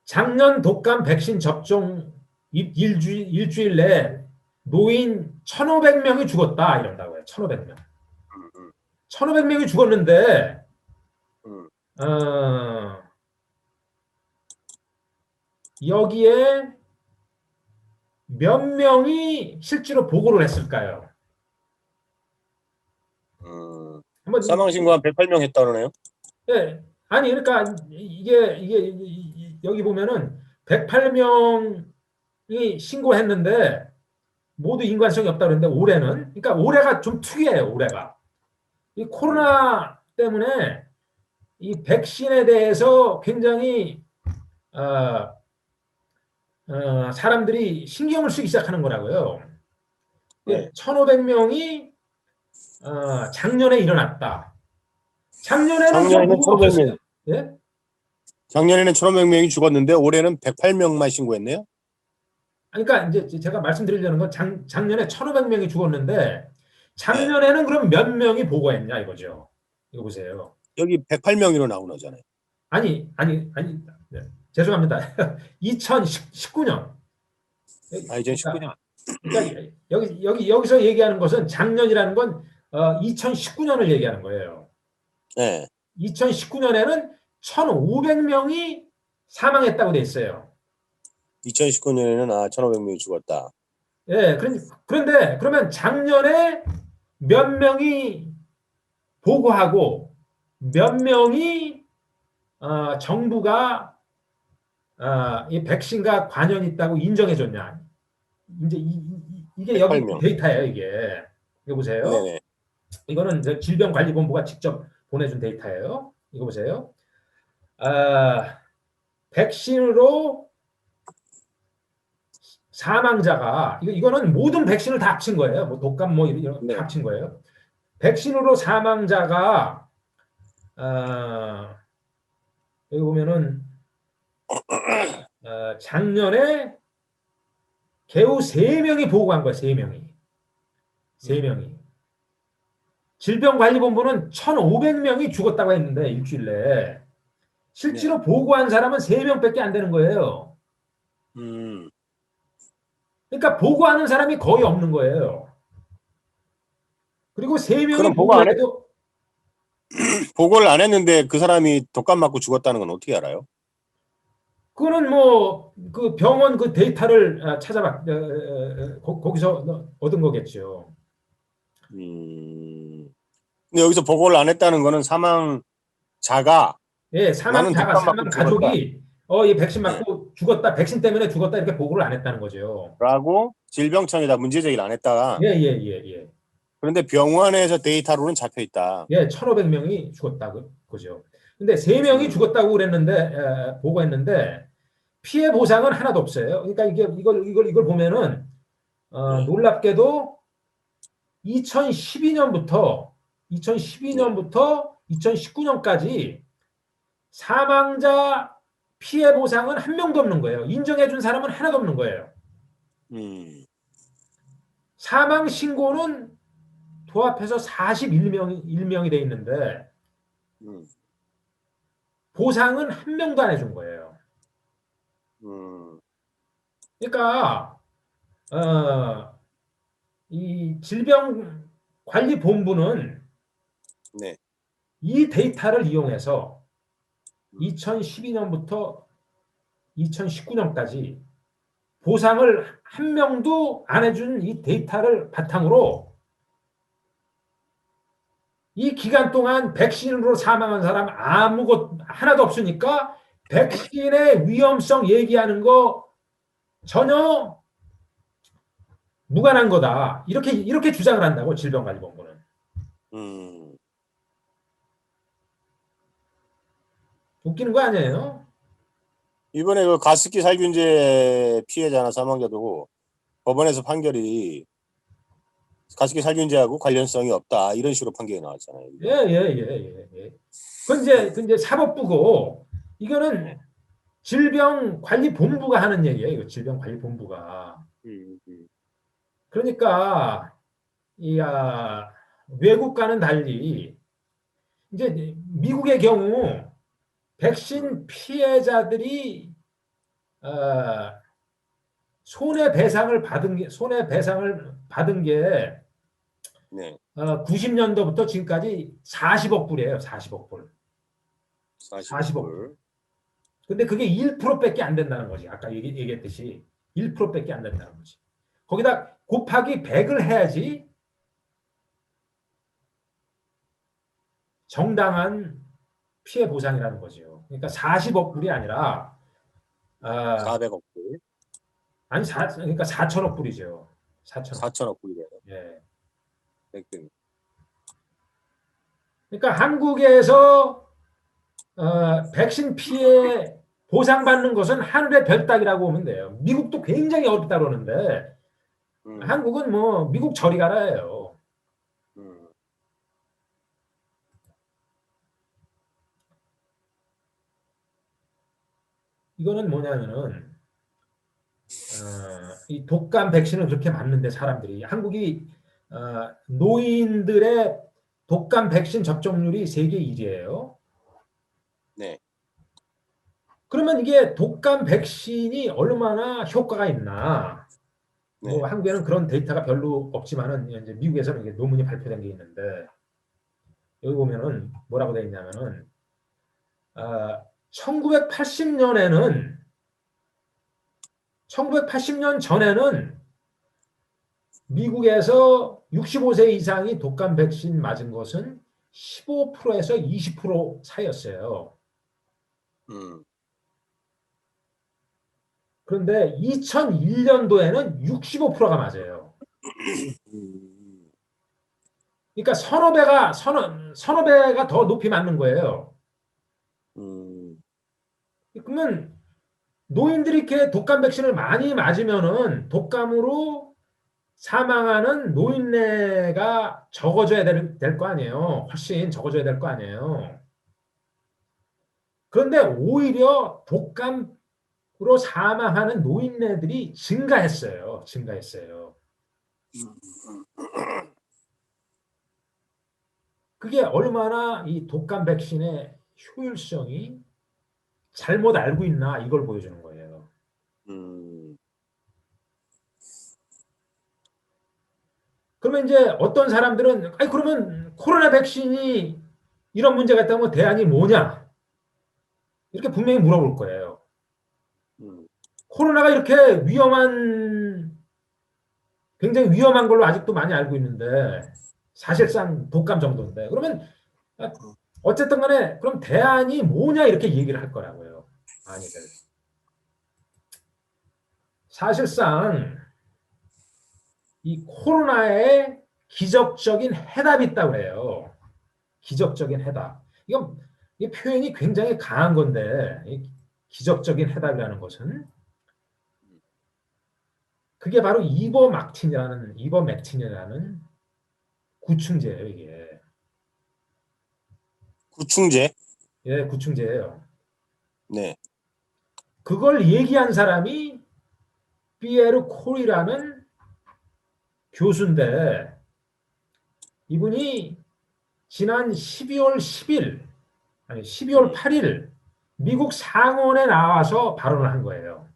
작년 독감 백신 접종 일주일 내에 노인 1,500명이 죽었다 이런다고요. 1,500명.
음,
1,500명이 죽었는데
음.
어, 여기에 몇 명이 실제로 보고를 했을까요? 한번
사망 신고한 108명 했다 그러네요.
예. 아니 그러니까 여기 보면은 108명이 신고했는데 모두 인관성이 없다 그러는데 올해는 그러니까 올해가 좀 특이해요. 올해가 이
음,
코로나 때문에 이 백신에 대해서 굉장히 어, 사람들이 신경을 쓰기 시작하는 거라고요.
네.
1,500명이 작년에 일어났다. 작년에는 저
작년에는
보고
1,500명,
없었어요. 예?
작년에는 1,500명이 죽었는데 올해는 108명만 신고했네요.
그러니까 이제 제가 말씀드리려는 건 작년에 1,500명이 죽었는데
네.
작년에는 그럼 몇 명이 보고했냐 이거죠. 이거 보세요.
여기 108명으로 나오잖아요.
아니. 네, 죄송합니다. 2019년.
아,
그러니까
2019년.
여기서 얘기하는 것은 작년이라는 건 2019년을 얘기하는 거예요.
네.
2019년에는 1,500명이 사망했다고 돼 있어요.
2019년에는 1,500명이 죽었다.
예, 그런데 그러면 작년에 몇 명이 보고하고 몇 명이 정부가 이 백신과 관련이 있다고 인정해줬냐? 이제 게 여기
108명.
데이터예요. 이거 보세요.
네네.
이거는 질병관리본부가 직접 보내준 데이터예요. 이거 보세요. 아, 백신으로 사망자가 이거는 모든 백신을 다 합친 거예요. 뭐 독감 뭐 이런 다
네.
합친 거예요. 백신으로 사망자가 여기 보면은 작년에 겨우 3명이 보고한 거예요. 3명이. 3명이. 질병관리본부는 1,500명이 죽었다고 했는데 일주일 내에
네.
실제로 보고한 사람은 3명밖에 안 되는 거예요.
음,
그러니까 보고하는 사람이 거의 없는 거예요. 그리고 3명이
그럼
보고해도
보고를 안 했는데 그 사람이 독감 맞고 죽었다는 건 어떻게 알아요?
그거는 뭐 그 병원 그 데이터를 찾아봐 거기서 얻은 거겠죠.
근데 여기서 보고를 안 했다는 거는 사망자가
예,
나는
사망자가
독감
사망
맞고 죽었다.
가족이 이 백신
네.
맞고 죽었다, 백신 때문에 죽었다 이렇게 보고를 안 했다는 거죠.
라고 질병청에다 문제 제기를 안 했다가
예, 예, 예, 예.
그런데 병원에서 데이터로는 잡혀 있다.
예, 1,500명이 죽었다고 그죠. 근데 3명이
음,
죽었다고 그랬는데 보고했는데 피해 보상은 하나도 없어요. 그러니까 이걸 보면은
네,
놀랍게도 2012년부터
네,
2019년까지 사망자 피해 보상은 한 명도 없는 거예요. 인정해 준 사람은 하나도 없는 거예요.
음,
사망 신고는 도합해서 41명이 돼 있는데
음,
보상은 한 명도 안 해준 거예요.
음,
그러니까 어, 이 질병관리본부는
네,
이 데이터를 이용해서
음,
2012년부터 2019년까지 보상을 한 명도 안 해준 이 데이터를 바탕으로 이 기간 동안 백신으로 사망한 사람 아무것 하나도 없으니까 백신의 위험성 얘기하는 거 전혀 무관한 거다. 이렇게 주장을 한다고 질병관리본부는.
음.
웃기는 거 아니에요?
이번에 그 가습기 살균제 피해자나 사망자도 법원에서 판결이 가습기 살균제하고 관련성이 없다 이런 식으로 판결이 나왔잖아요.
예,
이번에.
예, 예, 예, 예. 그건 이제 사법부고 이거는
네.
질병관리본부가 하는 얘기예요. 이거 질병관리본부가.
음, 음,
그러니까 외국과는 달리 이제 미국의 경우
음.
백신 피해자들이 어, 손해배상을 받은 게
네,
90년도부터 지금까지 40억 불이에요. 40억 불.
40억
40억 불.
불.
근데 그게 1%밖에 안 된다는 거지. 아까 얘기했듯이 1%밖에 안 된다는 거지. 거기다 곱하기 100을 해야지 정당한 피해 보상이라는 거죠. 그러니까 40억 불이 아니라 아,
400억 불,
아니 그러니까 4천억 불이죠. 4천억.
4천억 불이래요.
예.
백등.
그러니까 한국에서 백신 피해 보상받는 것은 하늘의 별 따기라고 보면 돼요. 미국도 굉장히 어렵다 그러는데
음,
한국은 뭐 미국 저리 가라예요.
음,
이거는 뭐냐면은 이 독감 백신을 그렇게 맞는데 사람들이 한국이 노인들의 독감 백신 접종률이 세계 1위예요.
네,
그러면 이게 독감 백신이 얼마나 효과가 있나? 뭐
네,
한국에는 그런 데이터가 별로 없지만은 이제 미국에서는 이게 논문이 발표된 게 있는데 여기 보면은 뭐라고 돼 있냐면은 1980년에는 1980년 전에는 미국에서 65세 이상이 독감 백신 맞은 것은 15%에서 20% 사이였어요.
음,
그런데 2001년도에는 65%가 맞아요.
음,
그러니까 서너 배가 더 높이 맞는 거예요.
음,
그러면 노인들이 이렇게 독감 백신을 많이 맞으면은 독감으로 사망하는 노인네가 적어져야 될 거 아니에요. 훨씬 적어져야 될 거 아니에요. 그런데 오히려 독감으로 사망하는 노인네들이 증가했어요. 증가했어요. 그게 얼마나 이 독감 백신의 효율성이 잘못 알고 있나 이걸 보여주는 거예요.
음,
그러면 이제 어떤 사람들은 아니 그러면 코로나 백신이 이런 문제가 있다면 대안이 뭐냐? 이렇게 분명히 물어볼 거예요.
음,
코로나가 이렇게 굉장히 위험한 걸로 아직도 많이 알고 있는데 사실상 독감 정도인데 그러면 어쨌든 간에 그럼 대안이 뭐냐 이렇게 얘기를 할 거라고요. 많이들. 사실상 이 코로나에 기적적인 해답이 있다고 그래요. 기적적인 해답. 이건 이 표현이 굉장히 강한 건데 이 기적적인 해답이라는 것은 그게 바로 이버맥틴이라는 구충제예요, 이게.
구충제.
예, 구충제예요.
네.
그걸 얘기한 사람이 피에르 콜이라는 교수인데 이분이 지난 12월 10일 아니 12월
음,
8일 미국 상원에 나와서 발언을 한 거예요.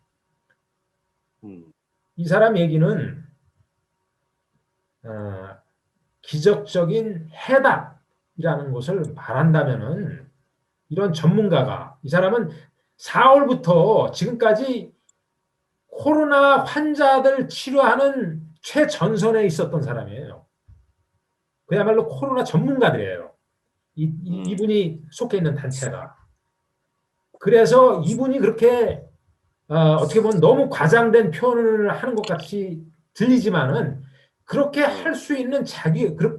음,
이 사람 얘기는 어, 기적적인 해답이라는 것을 말한다면은 이런 전문가가 이 사람은 4월부터 지금까지 코로나 환자들 치료하는 최전선에 있었던 사람이에요. 그야말로 코로나 전문가들이에요.
음,
이분이 속해 있는 단체가. 그래서 이분이 그렇게 어떻게 보면 너무 과장된 표현을 하는 것 같이 들리지만은 그렇게
음.
할 수 있는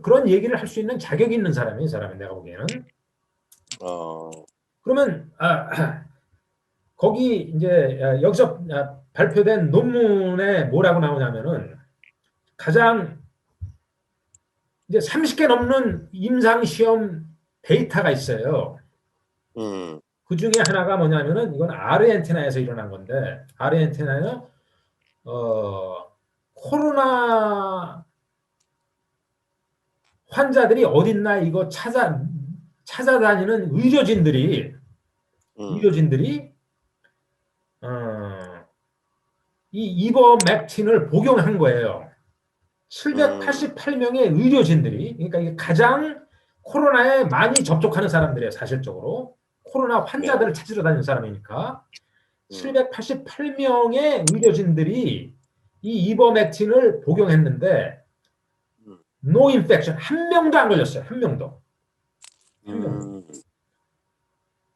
그런 얘기를 할 수 있는 자격이 있는 사람이에요, 이 사람이 내가 보기에는.
어,
그러면 거기 이제 여기서 발표된 논문에 뭐라고 나오냐면은 가장 이제 30개 넘는 임상 시험 데이터가 있어요.
음,
그 중에 하나가 뭐냐면은 이건 아르헨티나에서 일어난 건데 아르헨티나는 코로나 환자들이 어딨나 이거 찾아다니는
음,
의료진들이 어, 이 이버맥틴을 복용한 거예요.
음,
788명의 의료진들이 그러니까 이게 가장 코로나에 많이 접촉하는 사람들이에요. 사실적으로 코로나
네.
환자들을 찾으러 다니는 사람이니까
음,
788명의 의료진들이 이 이버맥틴을 복용했는데
음,
노 인펙션 한 명도 안 걸렸어요. 한 명도. 한 명도.
음,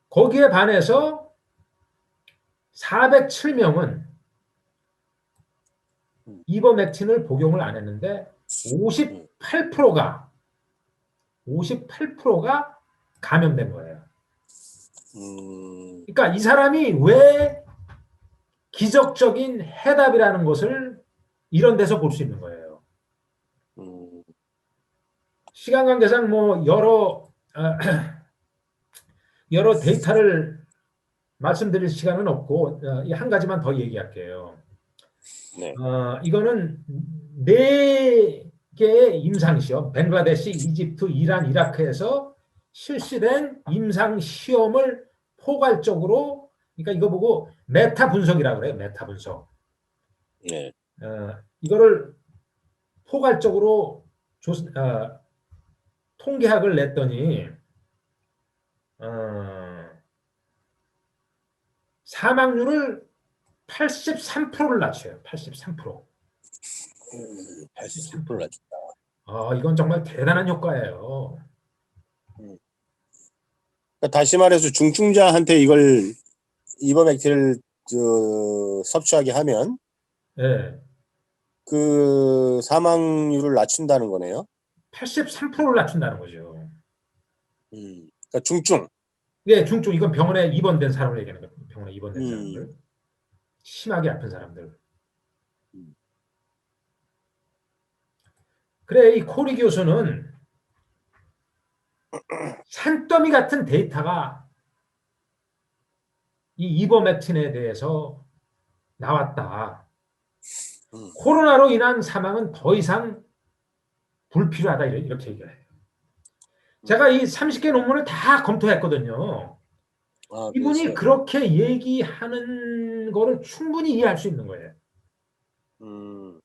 거기에 반해서 407명은
음,
이버맥틴을 복용을 안 했는데
음,
58%가 58%가 감염된 거예요.
음,
그러니까 이 사람이 왜 기적적인 해답이라는 것을 이런 데서 볼 수 있는 거예요.
음,
시간 관계상 뭐 여러 데이터를 말씀드릴 시간은 없고 이 한 가지만 더 얘기할게요.
네.
이거는 네 개의 임상시험, 벵글라데시, 이집트, 이란, 이라크에서 실시된 임상시험을 포괄적으로, 그러니까 이거 보고 메타 분석이라고 그래요. 메타 분석.
네.
이거를 포괄적으로 통계학을 냈더니 어, 사망률을 83%를 낮춰요. 83%.
83% 낮췄다.
이건 정말 대단한 효과예요.
음. 그러니까 다시 말해서 중증자한테 이걸 이버맥틴을 섭취하게 하면
예.
그 사망률을 낮춘다는 거네요.
83%를 낮춘다는 거죠.
그러니까 중증.
예, 중증 이건 병원에 입원된 사람을 얘기하는 거예요. 병원에 입원된
음,
사람들. 심하게 아픈 사람들.
음,
그래, 이 코리 교수는 산더미 같은 데이터가 이 이버맥틴에 대해서 나왔다.
음,
코로나로 인한 사망은 더 이상 불필요하다. 이렇게 얘기를 해요. 제가 이 30개 논문을 다 검토했거든요.
아,
이분이
그랬어요.
그렇게 얘기하는 거를 충분히 이해할 수 있는 거예요.
음,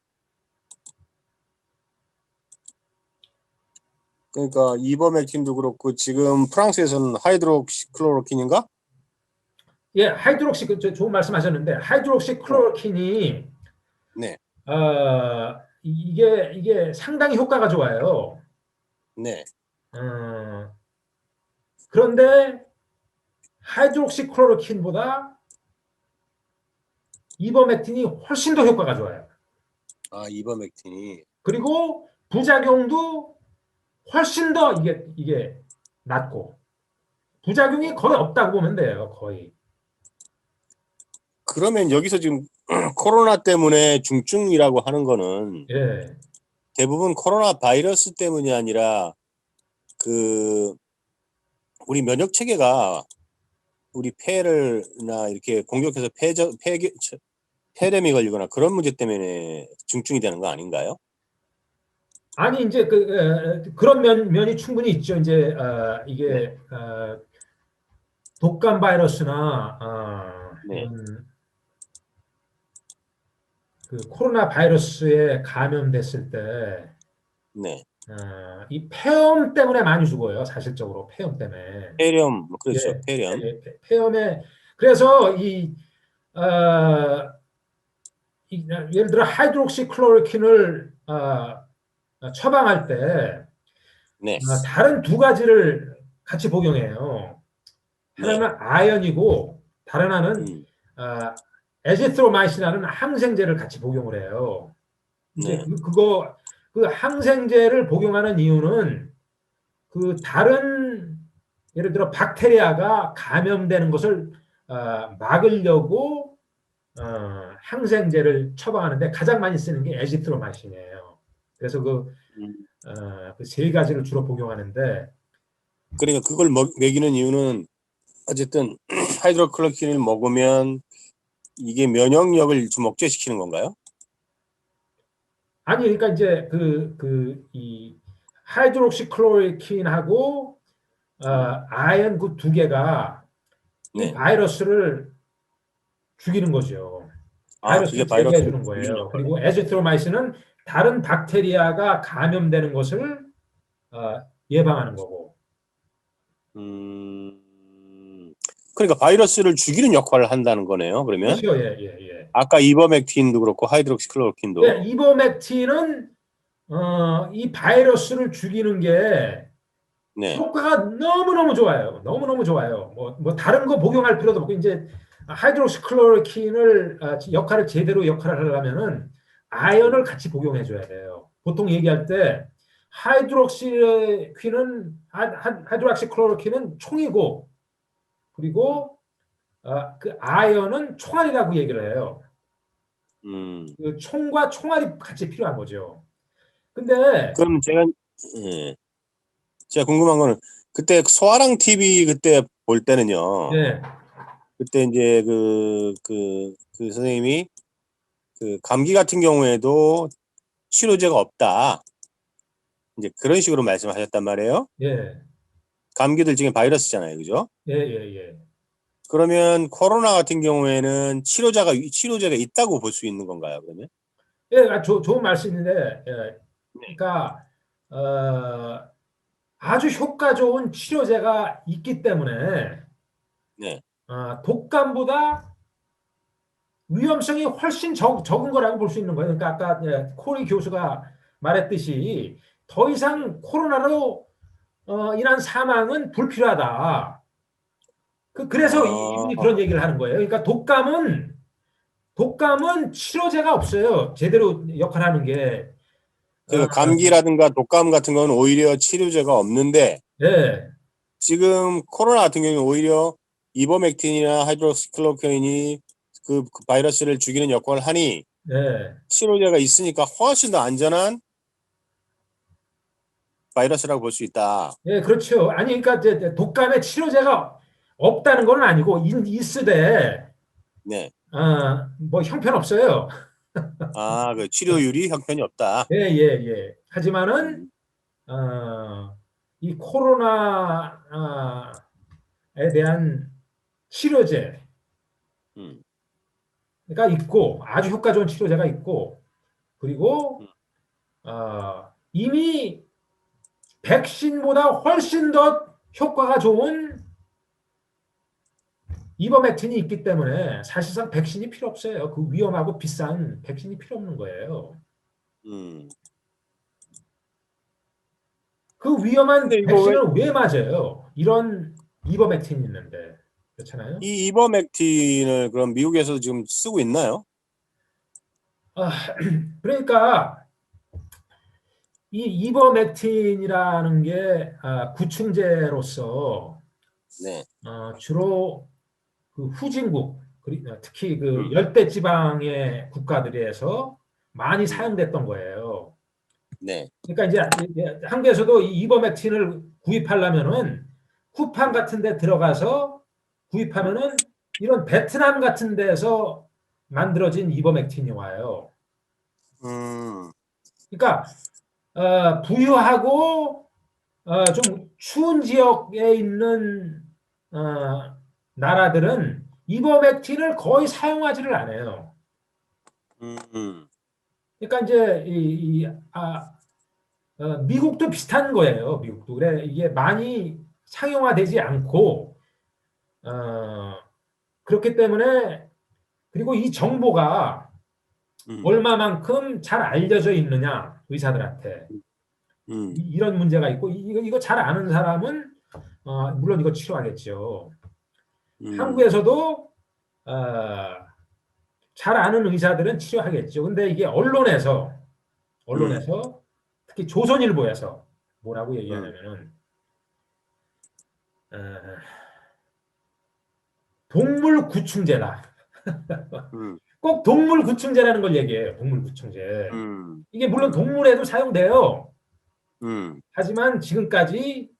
그러니까 이버맥틴도 그렇고 지금 프랑스에서는 하이드록시클로로킨인가?
예, 하이드록시, 좋은 말씀 하셨는데, 하이드록시
어,
클로로킨이,
네,
이게 상당히 효과가 좋아요.
네.
어, 그런데 하이드록시클로로킨보다 이버맥틴이 훨씬 더 효과가 좋아요.
아, 이버맥틴이.
그리고 부작용도 훨씬 더 이게 낮고 부작용이 거의 없다고 보면 돼요. 거의.
그러면 여기서 지금 코로나 때문에 중증이라고 하는 거는
예.
대부분 코로나 바이러스 때문이 아니라 그 우리 면역 체계가 우리 폐를나 이렇게 공격해서 폐렴이 걸리거나 그런 문제 때문에 중증이 되는 거 아닌가요?
아니 이제 그런 면이 충분히 있죠. 이제
네,
이게 독감 바이러스나
네,
이런 그 코로나 바이러스에 감염됐을 때
네.
이 폐렴 때문에 많이 죽어요. 사실적으로 폐렴 때문에.
폐렴, 그렇죠.
예,
폐렴.
폐렴에 그래서 어, 예를 들어 하이드록시클로로킨을 처방할 때
네,
다른 두 가지를 같이 복용해요.
네.
하나는 아연이고 다른 하나는
음,
어, 에지트로마이신이라는 항생제를 같이 복용을 해요. 이제
네.
그 항생제를 복용하는 이유는 그 다른 예를 들어 박테리아가 감염되는 것을 막으려고 항생제를 처방하는데 가장 많이 쓰는 게 에지트로마이신이에요. 그래서
음.
그 세 가지를 주로 복용하는데
그러니까 그걸 먹이는 이유는 어쨌든 하이드로클로킨을 먹으면 이게 면역력을 좀 억제시키는 건가요?
아니 그러니까 이제 이 하이드록시클로로킨하고
음,
아연 그 두 개가 이
네.
바이러스를 죽이는 거죠.
아, 그게
바이러스를 제거해
바이러스를
주는
죽이는
거예요.
역할을.
그리고 에지트로마이신은 다른 박테리아가 감염되는 것을 예방하는 거고.
음, 그러니까 바이러스를 죽이는 역할을 한다는 거네요. 그러면
그렇죠. 예, 예, 예.
아까 이버맥틴도 그렇고 하이드록시클로로킨도.
예, 이버맥틴은 이 바이러스를 죽이는 게
네.
효과가 너무너무 좋아요. 너무너무 좋아요. 뭐 다른 거 복용할 필요도 없고 이제 하이드록시클로로킨을 역할을 제대로 역할을 하려면은 아연을
음,
같이 복용해 줘야 돼요. 보통 얘기할 때 하이드록시클로로킨은 총이고 그리고 그 아연은 총알이라고 얘기를 해요.
음.
그 총과 총알이 같이 필요한 거죠. 근데
그럼 예, 제가 궁금한 거는 그때 소아랑 TV 그때 볼 때는요.
예,
그때 이제 그 선생님이 그 감기 같은 경우에도 치료제가 없다. 이제 그런 식으로 말씀하셨단 말이에요.
예,
감기도 일종의 바이러스잖아요. 그죠?
예, 예, 예.
그러면 코로나 같은 경우에는 치료제가 있다고 볼 수 있는 건가요, 그러면?
예, 좋은 말씀인데, 예,
네.
그러니까 아주 효과 좋은 치료제가 있기 때문에
네.
독감보다 위험성이 훨씬 적은 거라고 볼 수 있는 거예요. 그러니까 아까 코리 교수가 말했듯이 더 이상 코로나로 인한 사망은 불필요하다. 그래서 이분이
아,
그런 얘기를 하는 거예요. 그러니까 독감은 치료제가 없어요. 제대로 역할하는 게. 어,
그러니까 감기라든가 독감 같은 건 오히려 치료제가 없는데
네,
지금 코로나 같은 경우는 오히려 이버맥틴이나 하이드록시클로퀴닌이 그 바이러스를 죽이는 역할을 하니
네.
치료제가 있으니까 훨씬 더 안전한 바이러스라고 볼 수 있다.
예, 그렇죠. 아니, 그러니까 이제 독감에 치료제가 없다는 건 아니고 있으되
네.
뭐 형편없어요.
아, 그 치료율이 형편이 없다.
예, 예, 예. 하지만은
음,
이 코로나에 대한 치료제가
음,
있고 아주 효과 좋은 치료제가 있고
음.
그리고 이미 백신보다 훨씬 더 효과가 좋은 이버맥틴이 있기 때문에 사실상 백신이 필요 없어요. 그 위험하고 비싼 백신이 필요 없는 거예요.
음.
그 위험한
근데 이거 왜
백신을 왜 맞아요? 이런 이버맥틴 있는데 그렇잖아요.
이 이버맥틴을 그럼 미국에서 지금 쓰고 있나요?
아, 그러니까 이 이버맥틴이라는 게 구충제로서
네.
주로 그 후진국 특히 그
음,
열대 지방의 국가들에서 많이
음,
사용됐던 거예요.
네.
그러니까 이제 한국에서도 이 이버맥틴을 구입하려면은 쿠팡
음,
같은 데 들어가서
음,
구입하면은 이런 베트남 같은 데서 만들어진 이버맥틴이 와요.
음,
그러니까 부유하고 좀 추운 지역에 있는 나라들은 이버맥틴을 거의 사용하지를 않아요.
음,
그러니까 이제 미국도 비슷한 거예요. 미국도 그래 이게 많이 상용화되지 않고 어, 그렇기 때문에 그리고 이 정보가
음,
얼마만큼 잘 알려져 있느냐 의사들한테
음,
런 문제가 있고 이거 잘 아는 사람은 물론 이거 치료하겠죠.
음,
한국에서도 어, 잘 아는 의사들은 치료하겠죠. 근데 이게
음,
언론에서 특히 조선일보에서 뭐라고
음,
얘기하냐면은 어, 동물 구충제다.
음,
꼭 동물 구충제라는 걸 얘기해요. 동물 구충제.
음,
이게 물론
음,
동물에도 사용돼요.
음,
하지만 지금까지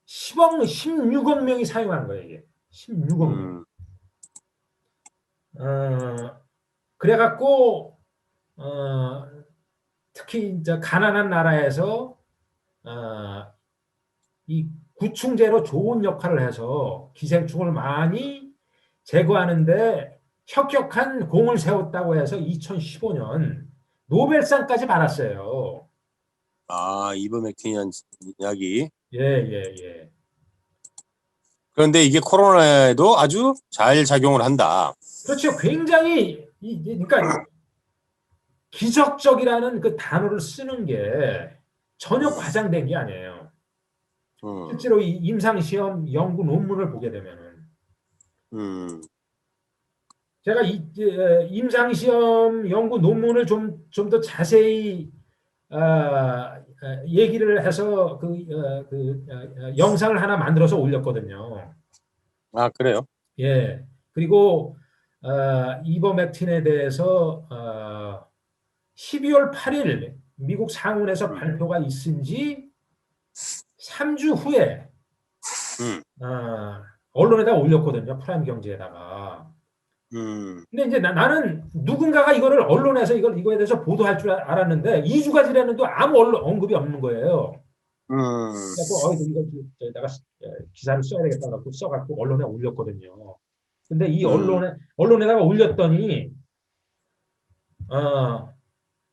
16억 명이 사용한 거예요, 이게. 16억 명.
음,
어, 그래갖고, 어, 특히 이제 가난한 나라에서, 어, 이 구충제로 좋은 역할을 해서 기생충을 많이 제거하는데 혁혁한 공을 세웠다고 해서 2015년 노벨상까지 받았어요.
이버맥틴이라는 약이.
예, 예, 예.
그런데 이게 코로나에도 아주 잘 작용을 한다.
그렇죠. 굉장히, 그러니까 기적적이라는 그 단어를 쓰는 게 전혀
음,
과장된 게 아니에요.
음,
실제로 이 임상시험 연구 논문을 보게 되면은
음,
제가 임상시험 연구 논문을 좀 더 자세히 얘기를 해서 영상을 하나 만들어서 올렸거든요.
그래요?
예. 그리고 이버맥틴에 대해서 12월 8일 미국 상원에서
음,
발표가 있은 지 3주 후에
음,
언론에다 올렸거든요. 프라임 경제에다가.
음,
근데 이제 나는 누군가가 이거를 언론에서 이거에 대해서 보도할 줄 알았는데 2주가 지났는데 아무 언급이 없는 거예요.
음,
그래서 이거 내가 기사를 써야 되겠다 갖고 써갖고 언론에 올렸거든요. 근데 이
음.
언론에다가 올렸더니 어,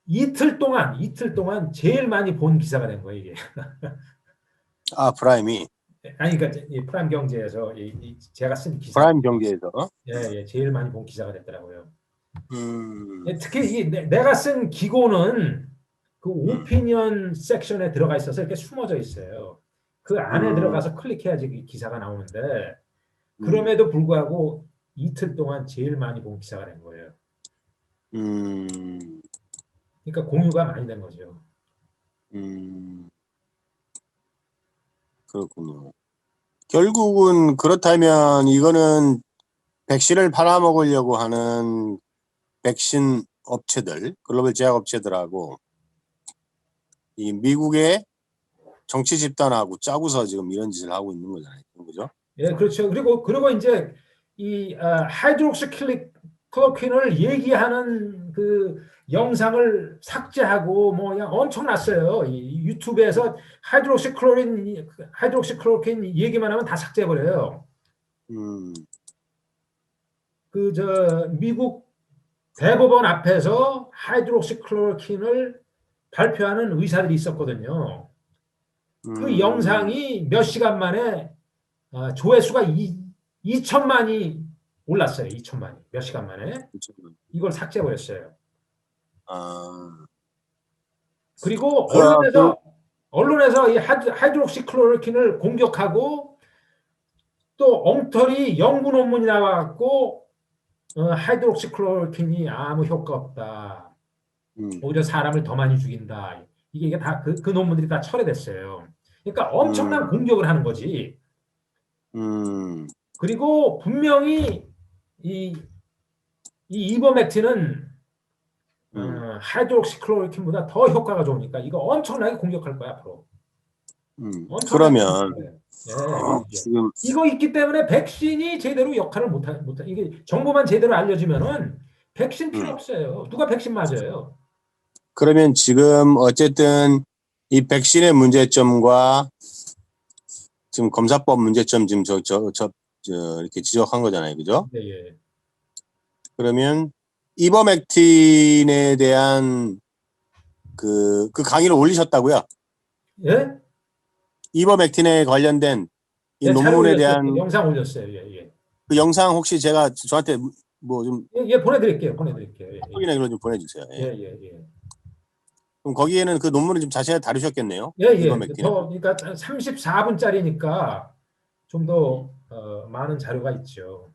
이틀 동안 제일 많이 본 기사가 된 거예요, 이게.
프라임이.
아니, 그러니까 이 프라임 경제에서 제가 쓴 기사,
프라임 경제에서.
예, 예, 제일 많이 본 기사가 됐더라고요.
음,
예, 특히 내가 쓴 기고는 그
음,
오피니언 섹션에 들어가 있어서 이렇게 숨어져 있어요. 그 안에
음,
들어가서 클릭해야지 이 기사가 나오는데
음,
그럼에도 불구하고 이틀 동안 제일 많이 본 기사가 된 거예요.
음,
그러니까 공유가 많이 된 거죠.
음, 그렇군요. 결국은 그렇다면 이거는 백신을 팔아먹으려고 하는 백신 업체들, 글로벌 제약 업체들하고 이 미국의 정치 집단하고 짜고서 지금 이런 짓을 하고 있는 거잖아요. 그죠?
예, 그렇죠. 그리고 이제 이 하이드록시클로퀸을 얘기하는 그 영상을 삭제하고 뭐 그냥 엄청났어요. 이 유튜브에서 하이드록시클로퀸 얘기만 하면 다 삭제해 버려요.
음,
그 저 미국 대법원 앞에서 하이드록시클로퀸을 발표하는 의사들이 있었거든요. 그
음,
영상이 몇 시간 만에 조회수가 2천만이 올랐어요. 2천만이. 몇 시간 만에.
그쵸.
이걸 삭제해버렸어요.
아,
그리고
그,
언론에서, 언론에서 이 하이드록시클로로킨을 공격하고 또 엉터리 연구 논문이 나와갖고 하이드록시클로로킨이 아무 효과 없다. 오히려 사람을 더 많이 죽인다. 이게 다 그 논문들이 다 철회됐어요. 그러니까 엄청난 공격을 하는 거지. 그리고 분명히 이 이버맥틴은 하이드록시클로로킨보다 더 효과가 좋으니까 이거 엄청나게 공격할 거야 앞으로.
그러면
지금 이거 있기 때문에 백신이 제대로 역할을 못하 이게 정보만 제대로 알려주면은 백신 필요 없어요. 누가 백신 맞아요?
그러면 지금 어쨌든 이 백신의 문제점과 지금 검사법 문제점 지금 이렇게 지적한 거잖아요, 그죠?
네, 예.
그러면 이버맥틴에 대한 그 강의를 올리셨다고요?
예?
이버맥틴에 관련된 이
네,
논문에 대한
영상 올렸어요. 예, 예.
그 영상 혹시 제가 저한테 뭐 좀
예, 보내드릴게요. 예,
확인해 좀 보내주세요. 예.
예.
그럼 거기에는 그 논문을 좀 자세히 다루셨겠네요.
예.
이버맥틴.
그러니까 34분짜리니까 좀 더 많은 자료가 있죠.